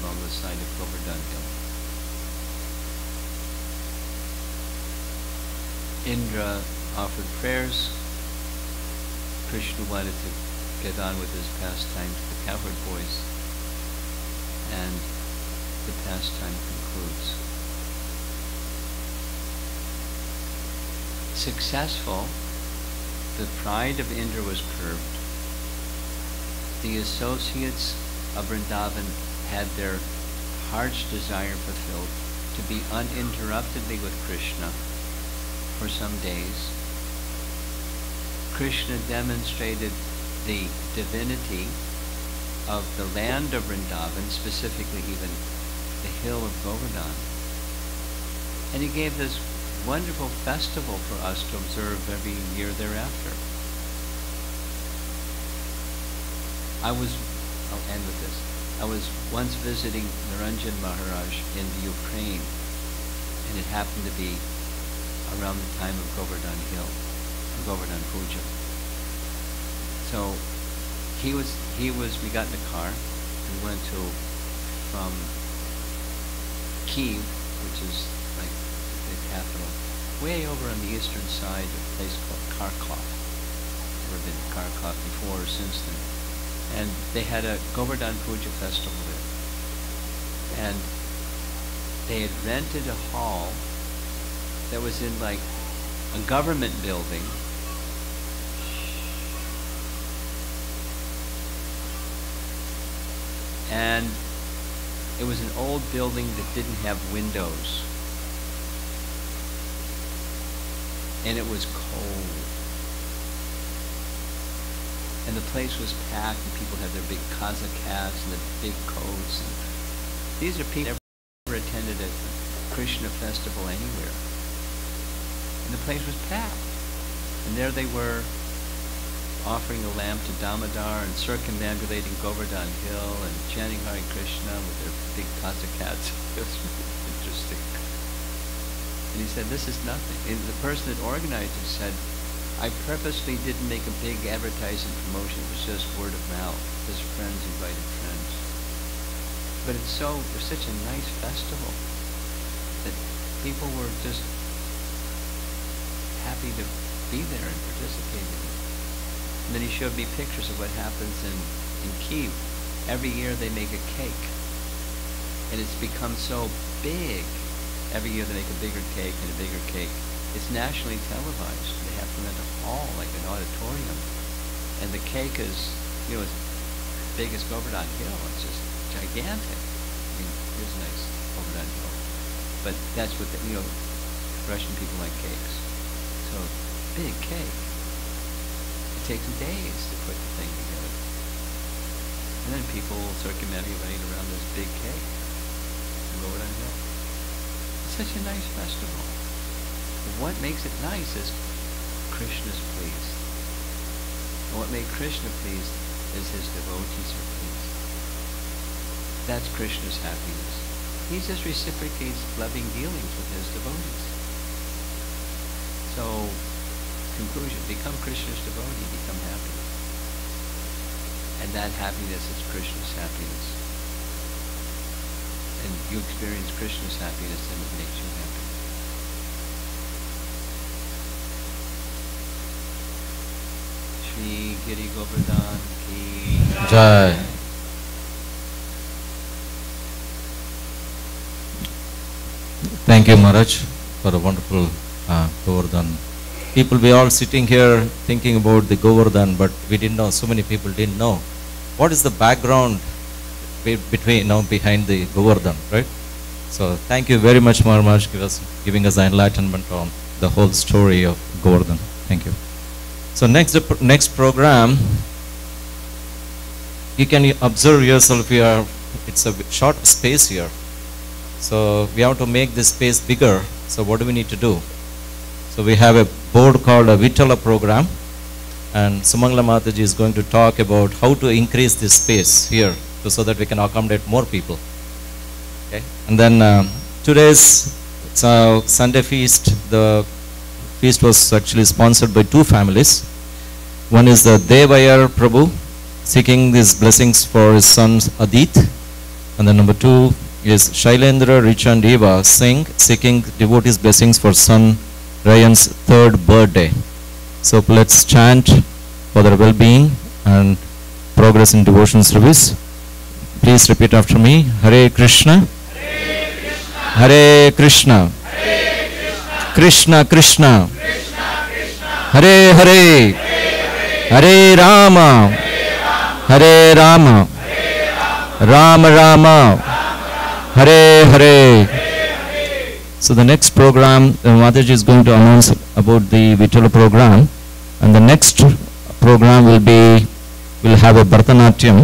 along the side of Govardhana Hill. Indra offered prayers. Krishna wanted to get on with his pastime to the cowherd boys, and the pastime concludes. Successful, the pride of Indra was curbed. The associates of Vrindavan had their heart's desire fulfilled to be uninterruptedly with Krishna for some days. Krishna demonstrated the divinity of the land of Vrindavan, specifically even the hill of Govardhana. And he gave this wonderful festival for us to observe every year thereafter. I'll end with this. I was once visiting Niranjan Maharaj in the Ukraine, and it happened to be around the time of Govardhana Hill, Govardhana Puja. So we got in the car, we went from Kyiv, which is like the capital, way over on the eastern side of a place called Kharkov. Never been to Kharkov before or since then. And they had a Govardhana Puja festival there. And they had rented a hall that was in like a government building. And it was an old building that didn't have windows. And it was cold. And the place was packed, and people had their big Kazakh hats and the big coats. And these are people who never attended a Krishna festival anywhere. And the place was packed. And there they were, offering a lamp to Damodar and circumambulating Govardhana Hill and chanting Hare Krishna with their big Kazakh hats. It was really interesting. And he said, this is nothing. And the person that organized it said, I purposely didn't make a big advertising promotion. It was just word of mouth. Just friends invited friends. But it was such a nice festival that people were just happy to be there and participate in it. And then he showed me pictures of what happens in Kyiv. Every year they make a cake. And it's become so big. Every year they make a bigger cake and a bigger cake. It's nationally televised. They have to rent a hall, like an auditorium. And the cake is, as big as Govardhana Hill. It's just gigantic. I mean, here's a nice Govardhana Hill. But that's what, Russian people like cakes. So, big cake. It takes days to put the thing together. And then people circumambulate around this big cake in Govardhana Hill. It's such a nice festival. What makes it nice is Krishna's pleased. And what made Krishna pleased is his devotees are pleased. That's Krishna's happiness. He just reciprocates loving dealings with his devotees. So, conclusion, become Krishna's devotee, become happy. And that happiness is Krishna's happiness. And you experience Krishna's happiness and it makes you happy. Shri Giri Govardhan Ki Jai. Thank you, Maharaj, for a wonderful Govardhan. People, we all sitting here thinking about the Govardhan, but we didn't know, so many people didn't know. What is the background behind the Govardhan, right? So thank you very much, Maharaj, giving us enlightenment on the whole story of Govardhan. Thank you. So next program, you can observe yourself here. It's a short space here. So we have to make this space bigger. So what do we need to do? So we have a board called a Vitala program, and Sumangala Mataji is going to talk about how to increase this space here so that we can accommodate more people. Okay. And then today's Sunday feast, the feast was actually sponsored by two families. One is the Devayar Prabhu, seeking these blessings for his sons Adit. And then number 2 is Shailendra, Rich and Eva Singh, seeking devotees' blessings for son Ryan's 3rd birthday. So let's chant for their well-being and progress in devotion service. Please repeat after me. Hare Krishna, Hare Krishna, Krishna Krishna, Hare Hare, Hare Rama, Hare Rama, Rama Rama, Hare Hare. So the next program, Mataji is going to announce about the Vitala program, and the next program will have a Bharatanatyam.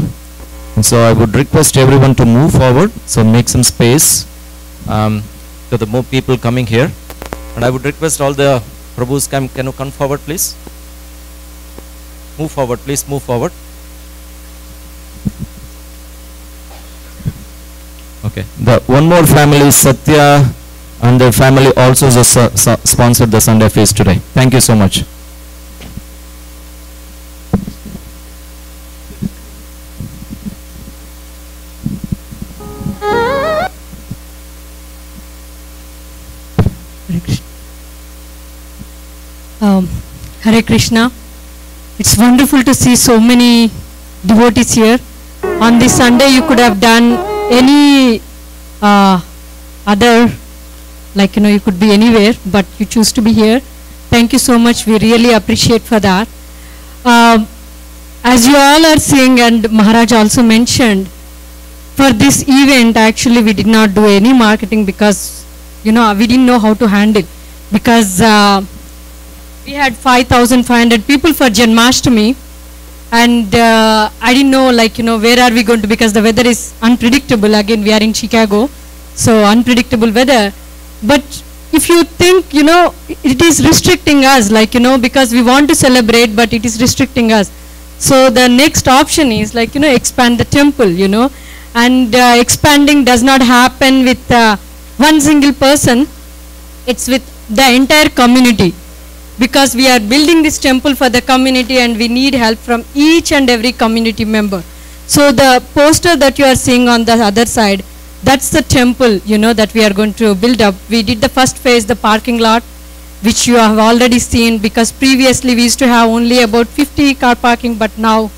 And so I would request everyone to move forward, so make some space to the more people coming here. And I would request all the Prabhus, can you come forward please? Move forward, please move forward. Okay. The one more family, Satya, and their family also sponsored the Sunday feast today. Thank you so much. Hare Krishna. It's wonderful to see so many devotees here. On this Sunday you could have done any other, like you could be anywhere, but you choose to be here. Thank you so much. We really appreciate for that. As you all are seeing, and Maharaj also mentioned, for this event actually we did not do any marketing because we didn't know how to handle, because we had 5,500 people for Janmashtami, and I didn't know where are we going to, because the weather is unpredictable. Again, we are in Chicago, so unpredictable weather. But if you think, it is restricting us, because we want to celebrate, but it is restricting us. So the next option is expand the temple, and expanding does not happen with one single person, it's with the entire community. Because we are building this temple for the community and we need help from each and every community member. So the poster that you are seeing on the other side, that's the temple, that we are going to build up. We did the first phase, the parking lot, which you have already seen, because previously we used to have only about 50 car parking, but now,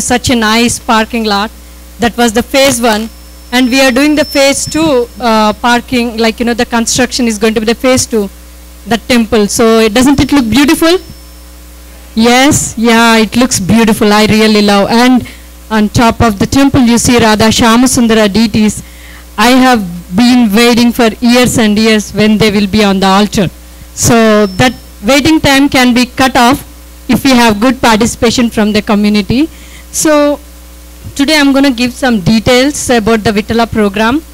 such a nice parking lot. That was the phase 1. And we are doing the phase 2 parking, the construction is going to be the phase 2. The temple. So doesn't it look beautiful? Yes, yeah, it looks beautiful. I really love. And on top of the temple you see Radha Shyamasundara deities. I have been waiting for years and years when they will be on the altar. So that waiting time can be cut off if we have good participation from the community. So today I'm going to give some details about the Vitala program.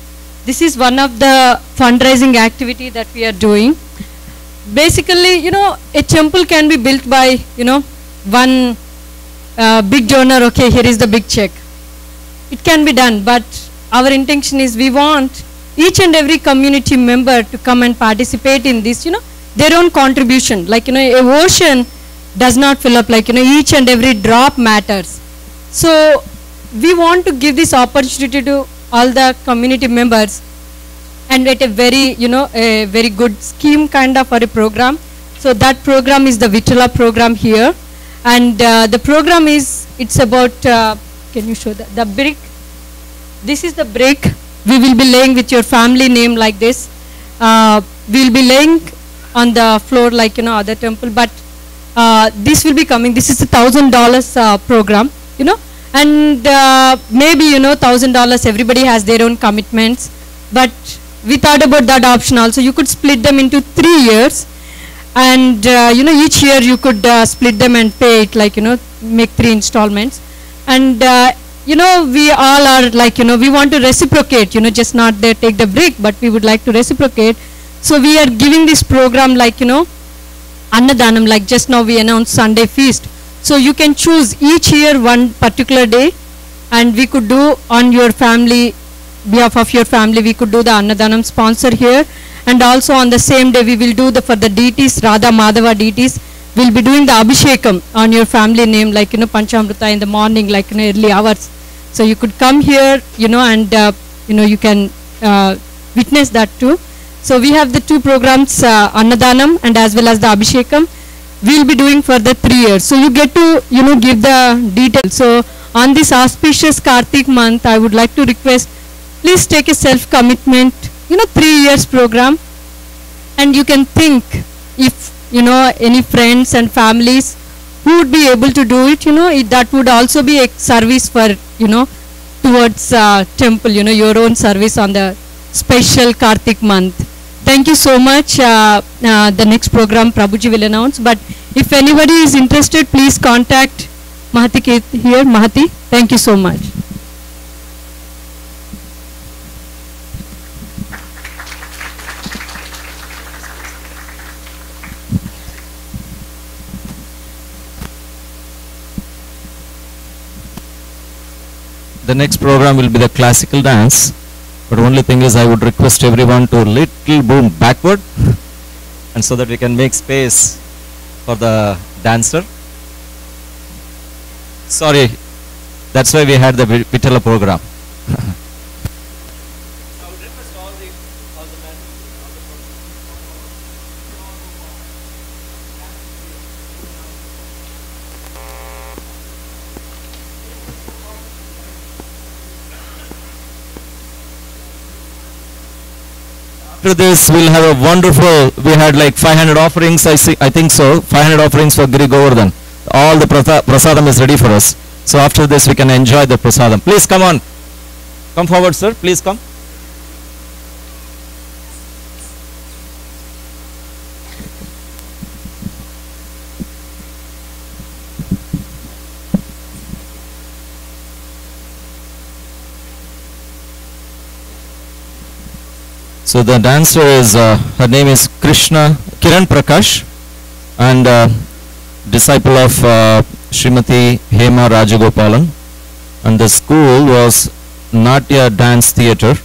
This is one of the fundraising activity that we are doing. Basically, a temple can be built by, one big donor. Okay, here is the big check. It can be done, but our intention is we want each and every community member to come and participate in this, their own contribution. A ocean does not fill up, each and every drop matters. So we want to give this opportunity to all the community members, and at a very, a very good scheme kind of for a program. So that program is the Vitala program here. And the program is, it's about, can you show the brick? This is the brick. We will be laying with your family name like this. We will be laying on the floor like, other temple. But this will be coming. This is a $1,000 program, And maybe, $1,000, everybody has their own commitments. But we thought about that option also. You could split them into 3 years, and each year you could split them and pay it, make 3 installments. And we all are we want to reciprocate, just not there take the brick, but we would like to reciprocate. So we are giving this program Annadhanam, just now we announced Sunday feast. So you can choose each year one particular day, and we could do on your family, behalf of your family, we could do the Annadhanam sponsor here. And also on the same day we will do for the deities, Radha Madhava deities, we'll be doing the Abhishekam on your family name, like, Panchamrita in the morning, like, early hours. So you could come here, and, you can witness that too. So we have the two programs, Annadanam and as well as the Abhishekam. We'll be doing for the 3 years. So you get to, give the details. So on this auspicious Kartik month, I would like to request, please take a self-commitment, 3 years program. And you can think if, any friends and families who would be able to do it, that would also be a service for, towards temple, your own service on the special Kartik month. Thank you so much. The next program Prabhuji will announce. But if anybody is interested, please contact Mahati here. Mahati, thank you so much. The next program will be the classical dance. But only thing is, I would request everyone to little boom backward, and so that we can make space for the dancer. Sorry, that's why we had the Vitala program. After this, we'll have a wonderful, we had like 500 offerings, I think so, 500 offerings for Giri Govardhana. All the prasadam is ready for us. So after this, we can enjoy the prasadam. Please come on. Come forward, sir. Please come. So the dancer is, her name is Kiran Prakash, and disciple of Srimati Hema Rajagopalan, and the school was Natya Dance Theatre.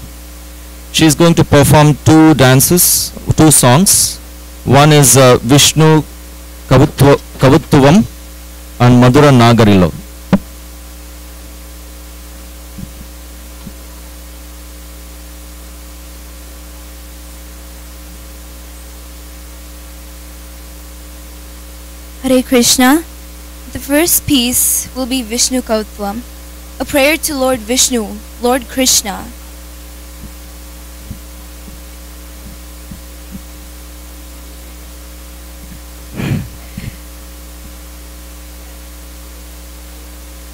She is going to perform two songs. One is Vishnu Kavuttuvam and Madhura Nagarilo. Hare Krishna. The first piece will be Vishnu Kautvam, a prayer to Lord Vishnu, Lord Krishna.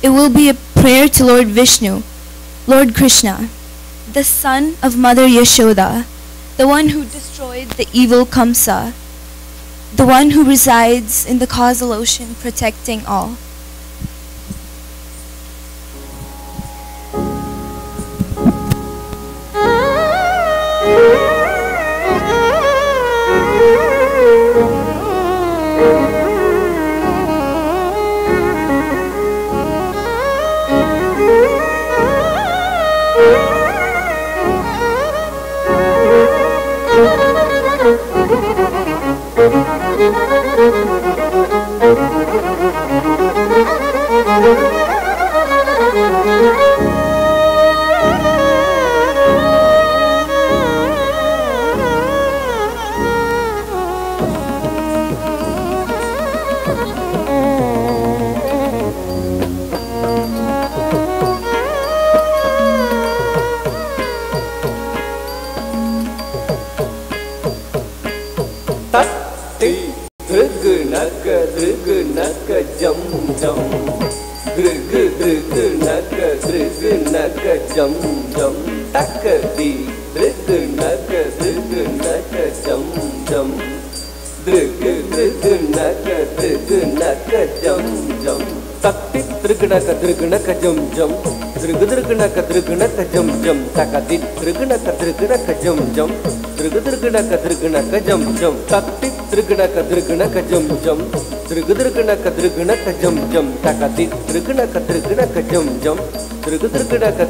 It will be a prayer to Lord Vishnu, Lord Krishna, the son of Mother Yashoda, the one who destroyed the evil Kamsa, the one who resides in the causal ocean protecting all. Jum jum, taktik trigna ka jum jum. Drugudrugunaka drugunaka jum jum takati drugunaka jum jum Drugudrugunaka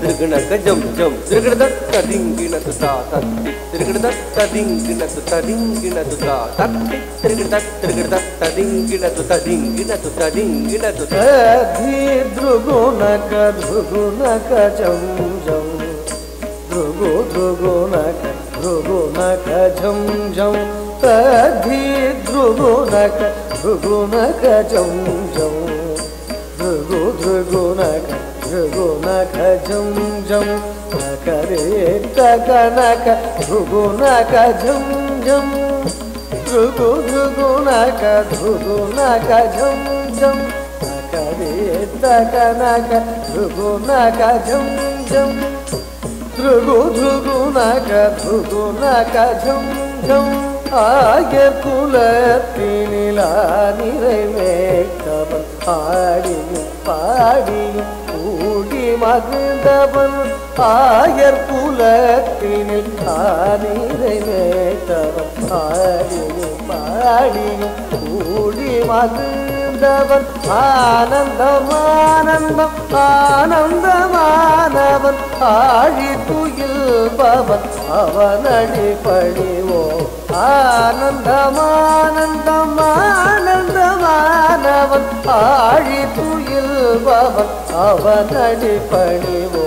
jum jum Drugudaka dingina to ta tatti Drugudaka dingina to ta tatti Drugudaka dingina to ta dingina to Adhi drugunaka jum jum Drugunaka jum jum Adhi drugunaka jum jum Drugunaka jum jum Takare takanaka drugunaka jum jum Drugunaka jum jum Takare takanaka drugunaka jum jum Drugunaka jum jum Agar kulattinila niraimettavan aadiyum paadiyum oodi magdavan Agar kulattinila niraimettavan aadiyum paadiyum oodi magdavan ஆனந்தமானவன் ஆழித்துயில்பவன் அவனடி பணிவோ ஆனந்தமானவன் ஆழித்துயில்பவன் அவனடி பணிவோ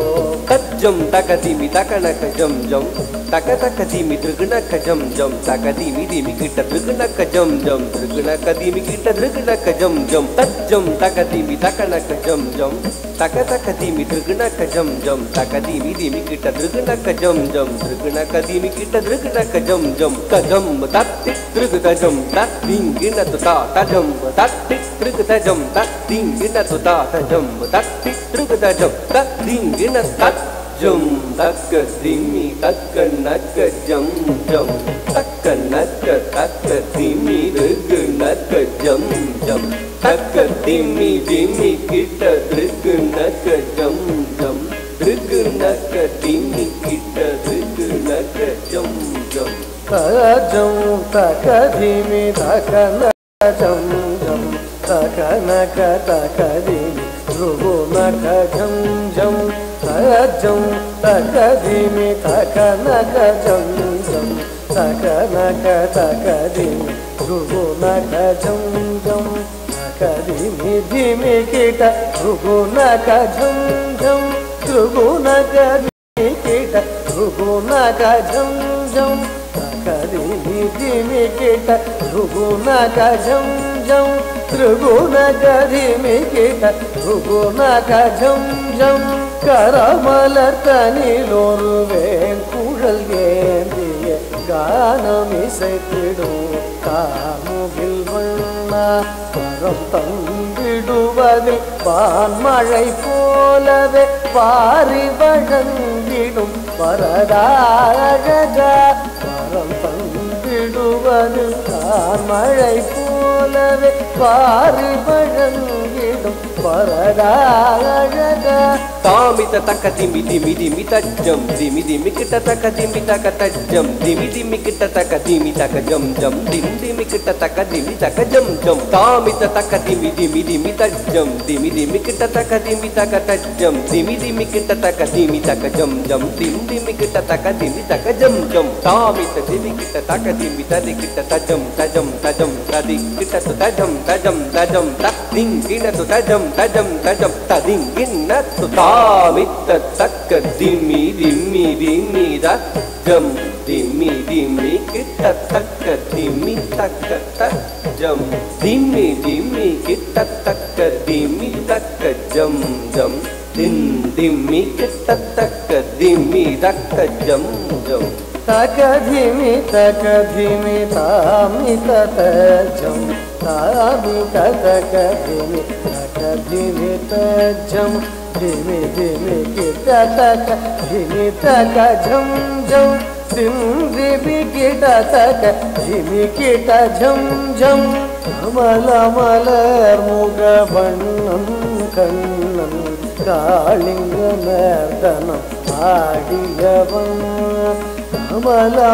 Jum takadimi takanaka jum jum takadimi drugunaka jum jum takadimi dimi kita drugunaka jum jum drugunaka dimi kita drugunaka jum jum jum takadimi takanaka jum jum takadimi drugunaka jum jum takadimi dimi kita drugunaka jum jum drugunaka dimi kita drugunaka jum jum kajum tatti druguta jum tat dingina to ta jum tatti druguta jum tat dingina to ta jum tatti druguta jum tat dingina tat Jum takadimi takanaka jum jum takanaka takadimi drugunaka jum jum takadimi dimi kita drugunaka jum jum drugunaka dimi kita drugunaka jum jum Tajum takadimi takanaka jum jum takanaka takadimi drugunaka jum jum Tajum takadimi takanaka jum jum takanaka takadimi drugunaka jum jum takadimi dimi kita drugunaka jum jum drugunaka dimi kita drugunaka jum jum takadimi dimi kita drugunaka jum jum drugunaka dimi kita drugunaka jum jum கரமலர்தனிலொருவேன் குழல் ஏந்திய கானமிசைத்திடும் காமுகில் வண்ணா வரம் தந்திடுவதில் வான்மழை போலவே வாரி வழங்கிடும் வரதாழகா வரம் தந்திடுவதில் வான்மழை போலவே வாரி வழங்கிடும் வரதாழகா Tamita takadimi dimi dimi tajam dimi dimi kita takadimi takatajam dimi dimi kita takadimi takajam jam dimi dimi kita takadimi takajam jam Tamita takadimi dimi dimi tajam dimi dimi kita takadimi takatajam dimi dimi kita takadimi takajam jam dimi dimi kita takadimi takajam jam Tamita dimi kita takadimi tadi kita tajam tajam tajam tadi kita tu tajam tajam tajam tak ding kita tu tajam tajam tajam tading kita tu Tamita takadimi dimi dimi tajam dimi dimi kita takadimi takatajam dimi dimi kita takadimi takajam jam dimi kita takadimi takajam jam takadimi tamita tajam tamita takadimi tajam Dimi dimi kita takadimi takajam jam dimi kita takadimi kita jam jam Amala muga vannam kannam kalinga merdanam aadiyavan Amala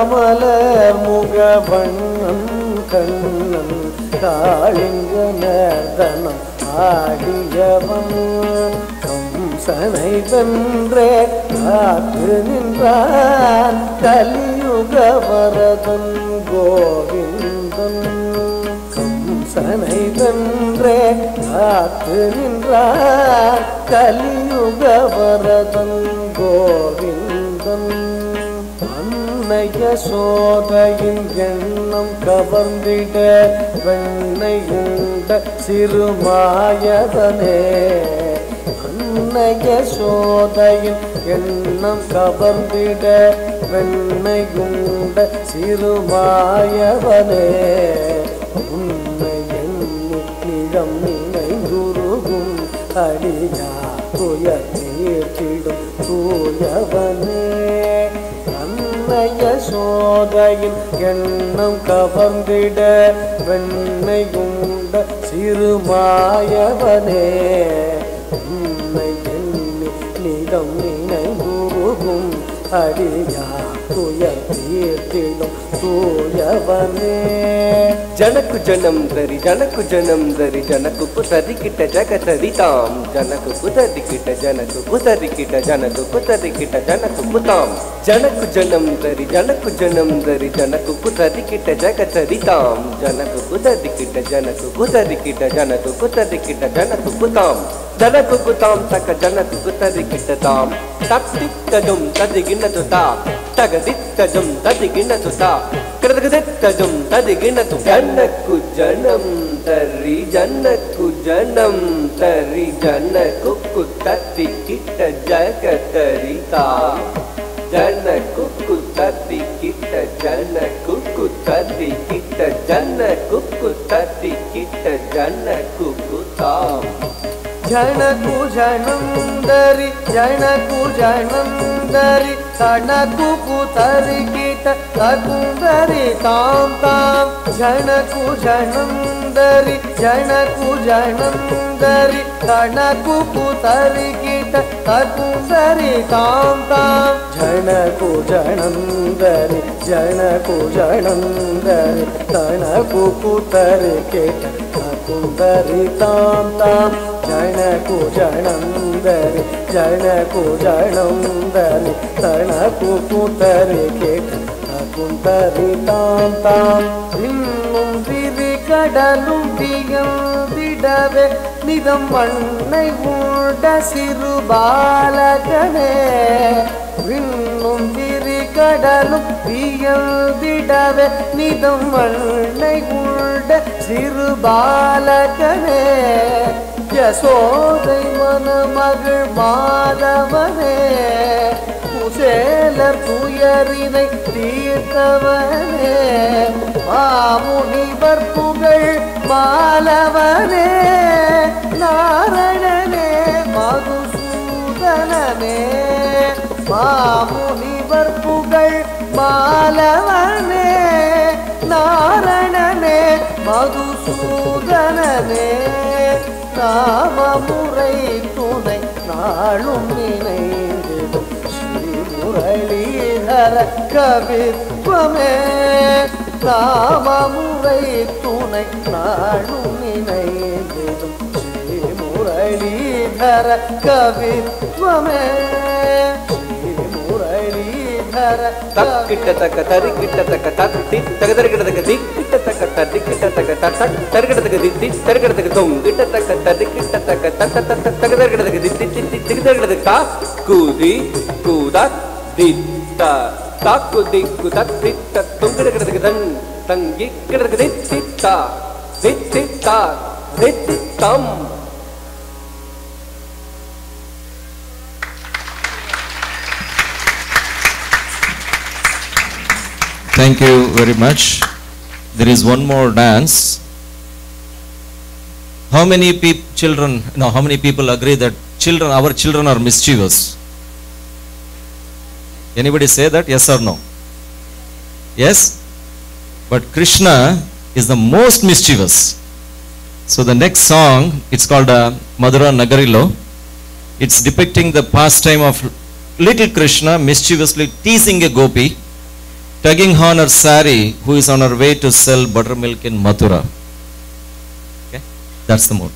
muga vannam kannam Kalinga மேர்தனம் ஆடியவன் கம்சனை வென்றே காத்து நின்றான் கலியுக வரதன் கோவிந்தன் கம்சனை வென்றே காத்து நின்றான் கலியுக வரதன் கோவிந்தன் அன்னைய சோதையின் எண்ணம் கவர்ந்திட வெண்ணையுண்ட சிறுமாயவனே அன்னைய சோதையின் எண்ணம் கவர்ந்திட வெண்ணையுண்ட சிறுமாயவனே உன்னை எண்ணி நிலம் நினைந்துருகும் அடியா துயர் தீர்த்திடும் தூயவனே அன்னைய சோதையின் எண்ணம் கவர்ந்திட வெண்ணையுண்ட சிறுமாயவனே உன்னை எண்ணி நிலம் நினைந்துருகும் அடியா துயர் தீர்த்திடும் தூயவனே ಜನಕು ಜನಂ ಧರಿ ಜನಕು ಜನಂ ಧರಿ ಜನಕು ಕುತರಿಕಿಟ ಜಗತರಿತಾಂ ಜನಕು ಕುತರಿಕಿಟ ಜನಕು ಕುತರಿಕಿಟ ಜನಕು ಕುತರಿಕಿಟ ಜನಕು ಕುತಾಂ ಜನಕು ಜನಂ ಧರಿ ಜನಕು ಜನಂ ಧರಿ ಜನಕು ಕುತರಿಕಿಟ ಜಗತರಿತಾಂ ಜನಕು ಕುತರಿಕಿಟ ಜನಕು ಕುತರಿಕಿಟ ಜನಕು ಕುತರಿಕಿಟ ಜನಕು ಕುತಾಂ ಜನಕು ಕುತಾಂ ತಕ ಜನಕು ಕುತರಿಕಿಟ ತಾಂ ತಪ್ಪಿತ್ತಜಂ ತದಿಗಿನತು ತಾ ತಗದಿತ್ತಜಂ ತದಿಗಿನತು ತಾ ಕೃತಗದಿತ್ತಜಂ ತದಿಗಿನತು ಜನಕು ಜನಂ ಧರಿ ಜನಕು ಜನಂ ಧರಿ ಜನಕು ಕುತರಿಕಿಟ ಜಗತರಿತಾಂ ಜನಕು ಕುತರಿಕಿಟ ಜನಕು ಕುತರಿಕಿಟ ಜನಕು ಕುತರಿಕಿಟ ಜನಕು ಕುತಾಂ ಜನಕು ಜನಂ ಧರಿ ಜನಕು ಜನಂ ಧರಿ ಕಣಕು ಕುತರಿಕಿಟ ಕಕುಂದರಿ ತಾಂ ತಾಂ ಜನಕು ಜನಂ ಧರಿ ಜನಕು ಜನಂ ಧರಿ ಕಣಕು ಕುತರಿಕಿಟ ಕಕುಂದರಿ ತಾಂ ತಾಂ ಜನಕು ಜನಂ ಧರಿ ಜನಕು ಜನಂ ಧರಿ ಕಣಕು ಕುತರಿಕಿಟ ಕಕುಂದರಿ ತಾಂ ತಾಂ ಜನಕು ಜನಂ ಧರಿ ಜನಕು ಜನಂ ಧರಿ ಕಣಕು ಕುತರಿಕಿಟ ககுந்தரி தாம் தாம் இன்னும் விரி கடலும் வியந்திடவே நிதம் மண்ணை உண்ட சிறு பாலகனே இன்னும் விரி கடலும் வியந்திடவே நிதம் மண்ணை உண்ட சிறு பாலகனே யசோதை மணமகள் மாதவனே குசேலர் துயரினை தீர்த்தவனே மாமுனிவர் புகழ் மாலவனே நாரணனே மதுசூதனனே மாமுனிவர் புகழ் மாலவனே நாரணனே மதுசூதனனே நாமமுறை துணை நாளும் நினைந்திடும் முரளீதர கவித்வமே நாமமுறை துணை நாளும் நினைந்திடும் ஸ்ரீ முரளீதர கவித்வமே ஸ்ரீ முரளீதர தக்கிட்ட தக்க தரிக்கிட்ட தக்க தத்தி தகதரிக்கிட்டதக்க திக்கிட்ட தக்க தரிக்கிட்ட தக்க தட்ட தரிக்கிட்டதக்க தித்தி தரிக்கிட்டதக்க தொங்கிட்ட தக்க தரிக்கிட்ட தக்க தட்ட தட்ட தகதரிக்கிட்டதக்க தித்தி தித்தி திகதரிக்கிட்டதக்க தா கூதி கூதா தித்த தாக்கு திக்கு தத்தித்த தொங்கிடக்கிட்டதக்க தன் தங்கி கிடதக்க தித்தித்தா தித்தித்தா தித்தித்தம். Thank you very much. There is one more dance. How many how many people agree that our children are mischievous? Anybody say that? Yes or no? Yes? But Krishna is the most mischievous. So the next song, it's called Madhura Nagarilo. It's depicting the pastime of little Krishna mischievously teasing a gopi, tugging on her sari, who is on her way to sell buttermilk in Mathura. That's the mood.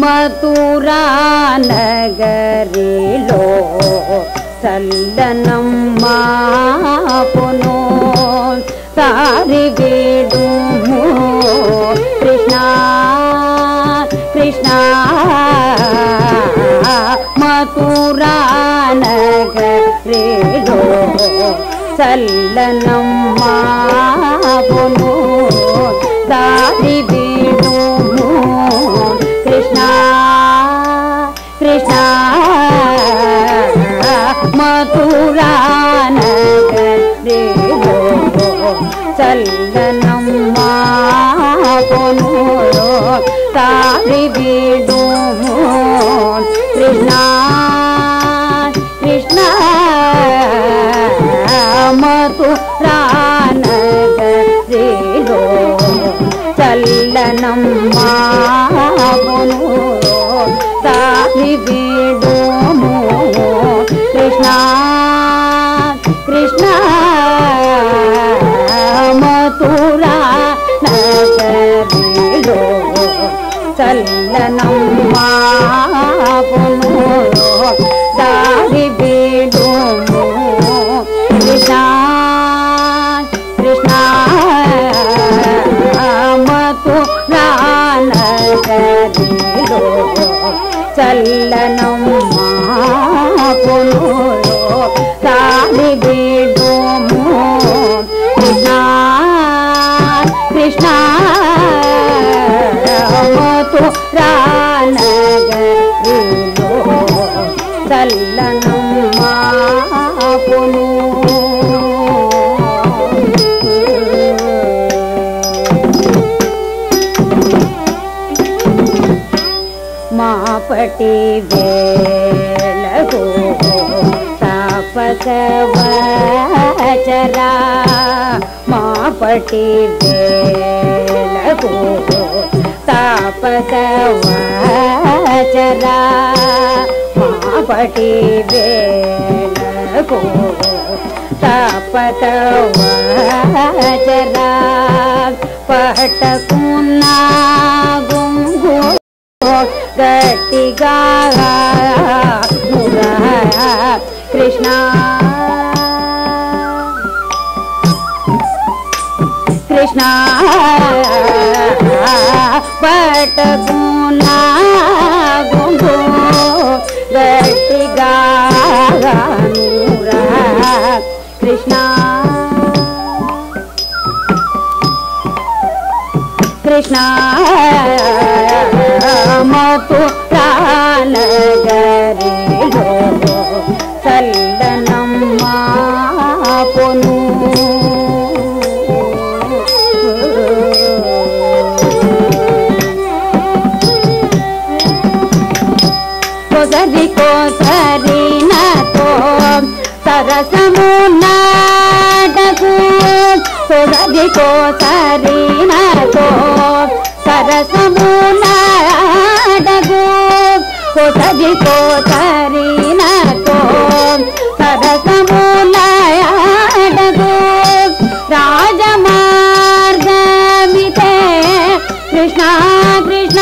Madhura నగరిలో చల్లనమ్మ పును సారి వేడుము కృష్ణ కృష్ణ మధురా నగరిలో చల్లనమ్మ పును సారి వేడుము కృష్ణ కృష్ణ మధురా నగరిలో చల్లనమ్మ పును సారి వేడుము కృష్ణ కృష్ణ మధురా నగరిలో చల్లనమ్మ పును సారి వేడుము కృష్ణ కృష్ణ మధురా నగరిలో చల్లనమ్మ పును సారి వేడుము కృష్ణ కృష్ణ మధురా నగరిలో చల్లనమ్మ పును సారి వేడుము కృష్ణ కృష్ణ మధురా నగరిలో చల్లనమ్మ పును మాపటి వేళకు తాపసవచరా మాపటి వేళకు తాపసవచరా మాపటి వేళకు తపతవచరా పటకున్నా గుంగు గట్టిగా కృష్ణ కృష్ణ పటకున్నా గుంగు గట్టిగా కృష్ణ కృష్ణ మథురానగరిలో చల్లనమ్మ పొను కోసరి కోసరినతో సరసము నాటకు కోసరి కోసరినతో సరసము నాటకు కోసరి కోసరినతో సరసము నాటకు రాజమార్గమితే కృష్ణ కృష్ణ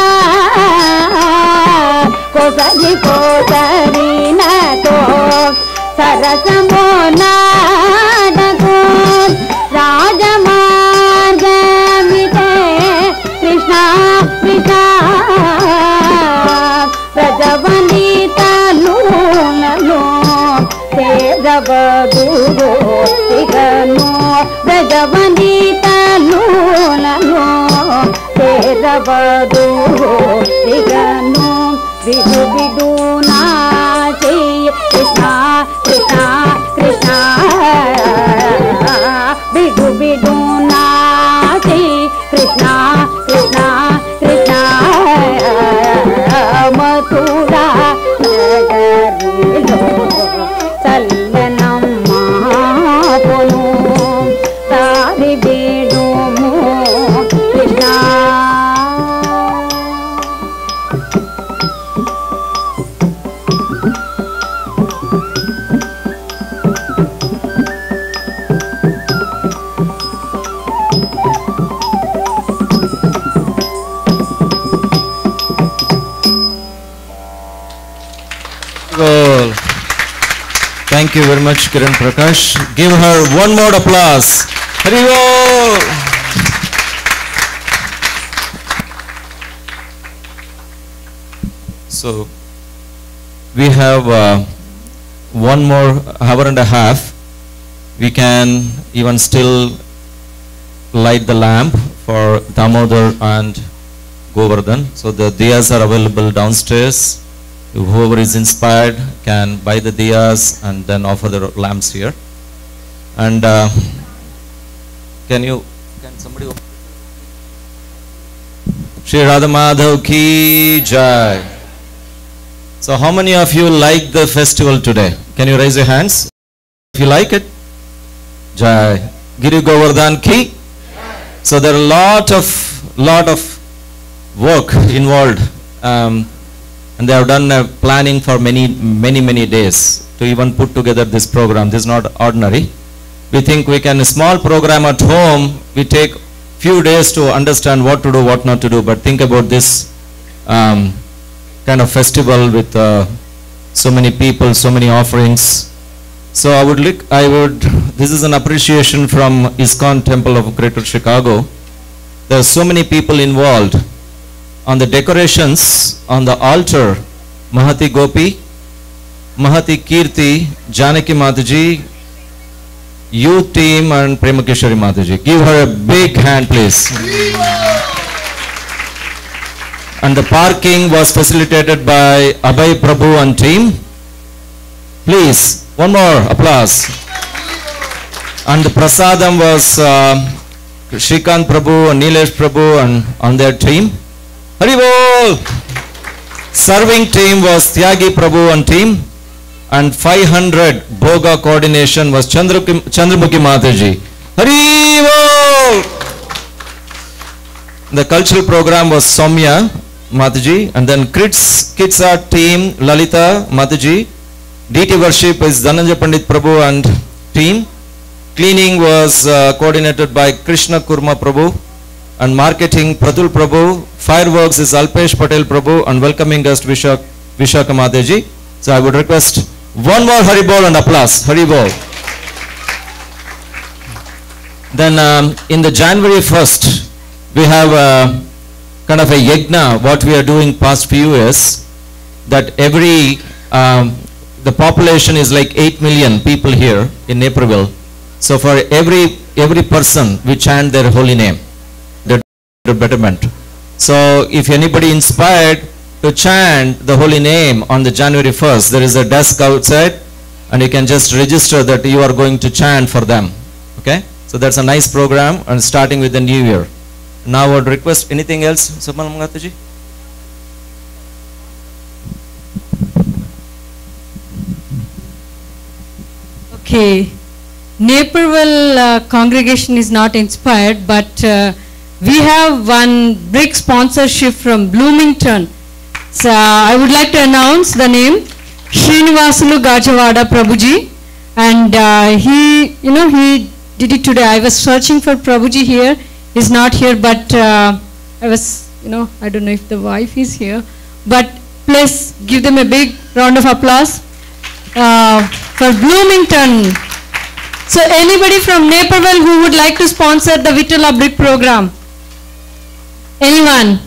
కోసరి కోసరినతో సరసము నాటకు రాజమార్గమితే కృష్ణ కృష్ణ ప్రజవనీతలునను తేజవదురో సిగను ప్రజవనీతలునను తేజవదురో సిగను విడు విడు నాచి కృష్ణ కృష్ణ కృష్ణ విడు విడు నాచి కృష్ణ కృష్ణ కృష్ణ మథురా నగరిలో చల్లనమ్మ పొను దారి బిడుము Krishna Well, thank you very much, Kiran Prakash. Give her one more applause. Hari Bol. So, we have one more hour and a half. We can even still light the lamp for Damodar and Govardhan. So, the diyas are available downstairs. Whoever is inspired can buy the diyas and then offer the lamps here. And can somebody open? Shri Radha Madhav ki jai. So how many of you like the festival today? Can you raise your hands? If you like it, jai. Giri Govardhan ki. So there are a lot of work involved. And they have done planning for many days to even put together this program. This is not ordinary. We think we can, a small program at home, we take few days to understand what to do, what not to do. But think about this kind of festival with so many people, so many offerings. So this is an appreciation from ISKCON Temple of Greater Chicago. There are so many people involved. On the decorations, on the altar, Mahati Gopi, Mahati Kirti, Janaki Mataji, youth team and Premakeshwari Mataji. Give her a big hand, please. And the parking was facilitated by Abhay Prabhu and team. Please, one more applause. And the prasadam was Shrikant Prabhu and Nilesh Prabhu and on their team. Hari Bol! Serving team was Tyagi Prabhu and team, and 500 Bhoga coordination was Chandramukhi Mataji. Hari Bol! The cultural program was Soumya Mataji, and then Kids Art team Lalita Mataji. DT worship is Dhananjay Pandit Prabhu and team. Cleaning was coordinated by Krishna Kurma Prabhu, and marketing Pratul Prabhu. Fireworks is Alpesh Patel Prabhu, and welcoming guest Vishaka Mataji. So I would request one more Haribol and applause. Haribol. Then in the January 1st, we have kind of a yajna, what we are doing past few years, that every, the population is like 8 million people here in Naperville. So for every person, we chant their holy name, their betterment. So if anybody inspired to chant the holy name on the January 1st, there is a desk outside, and you can just register that you are going to chant for them. Okay? So that's a nice program, and starting with the new year. Now I would request anything else, Subhalam Mataji? Okay, Naperville congregation is not inspired, but we have one big sponsorship from Bloomington. So I would like to announce the name, Srinivasulu Gajawada Prabhuji, and he did it today. I was searching for Prabhuji here. He's not here, but I was, I don't know if the wife is here, but please give them a big round of applause for Bloomington. So anybody from Naperville who would like to sponsor the Vittala Brick program? Anyone?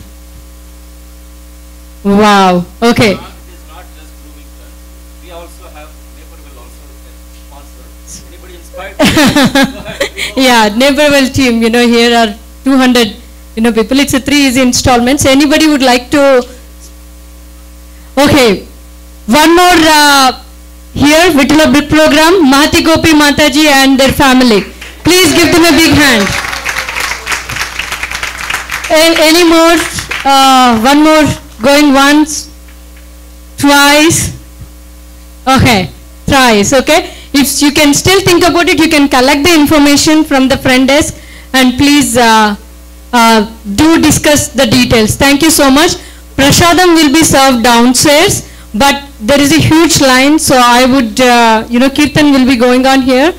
Wow, okay. It is not just Bloomington. We also have Naperville also sponsor. Anybody inspired? Go ahead. Yeah, Naperville team, here are 200, people. It's a 3 easy installments. Anybody would like to? Okay, one more here, Vittala Brick program, Mahati Gopi Mataji and their family. Please give them a big hand. Any more? One more, going once, twice. Okay, thrice, okay. If you can still think about it, you can collect the information from the front desk, and please do discuss the details. Thank you so much. Prasadam will be served downstairs, but there is a huge line, so I would, Kirtan will be going on here.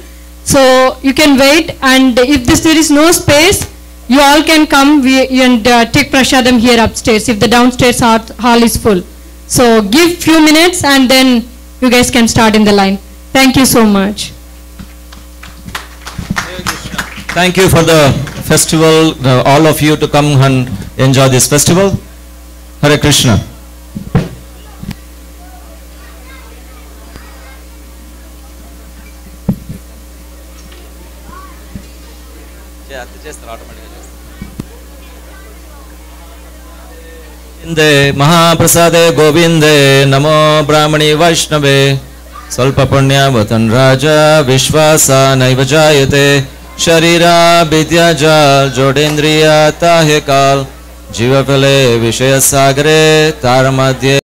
So you can wait, and if there is no space, you all can come and take Prasadam here upstairs if the downstairs hall is full. So give few minutes, and then you guys can start in the line. Thank you so much. Thank you for the festival, all of you to come and enjoy this festival. Hare Krishna. Inde Mahaprasade Govinde Namo Brahmani Vaishnave Salpa Punyavatan Raja Vishwasa Naivajayate Sharira Vidyajal Jodendriya Tahekal Jiva Pale Vishaya Sagare Taramadye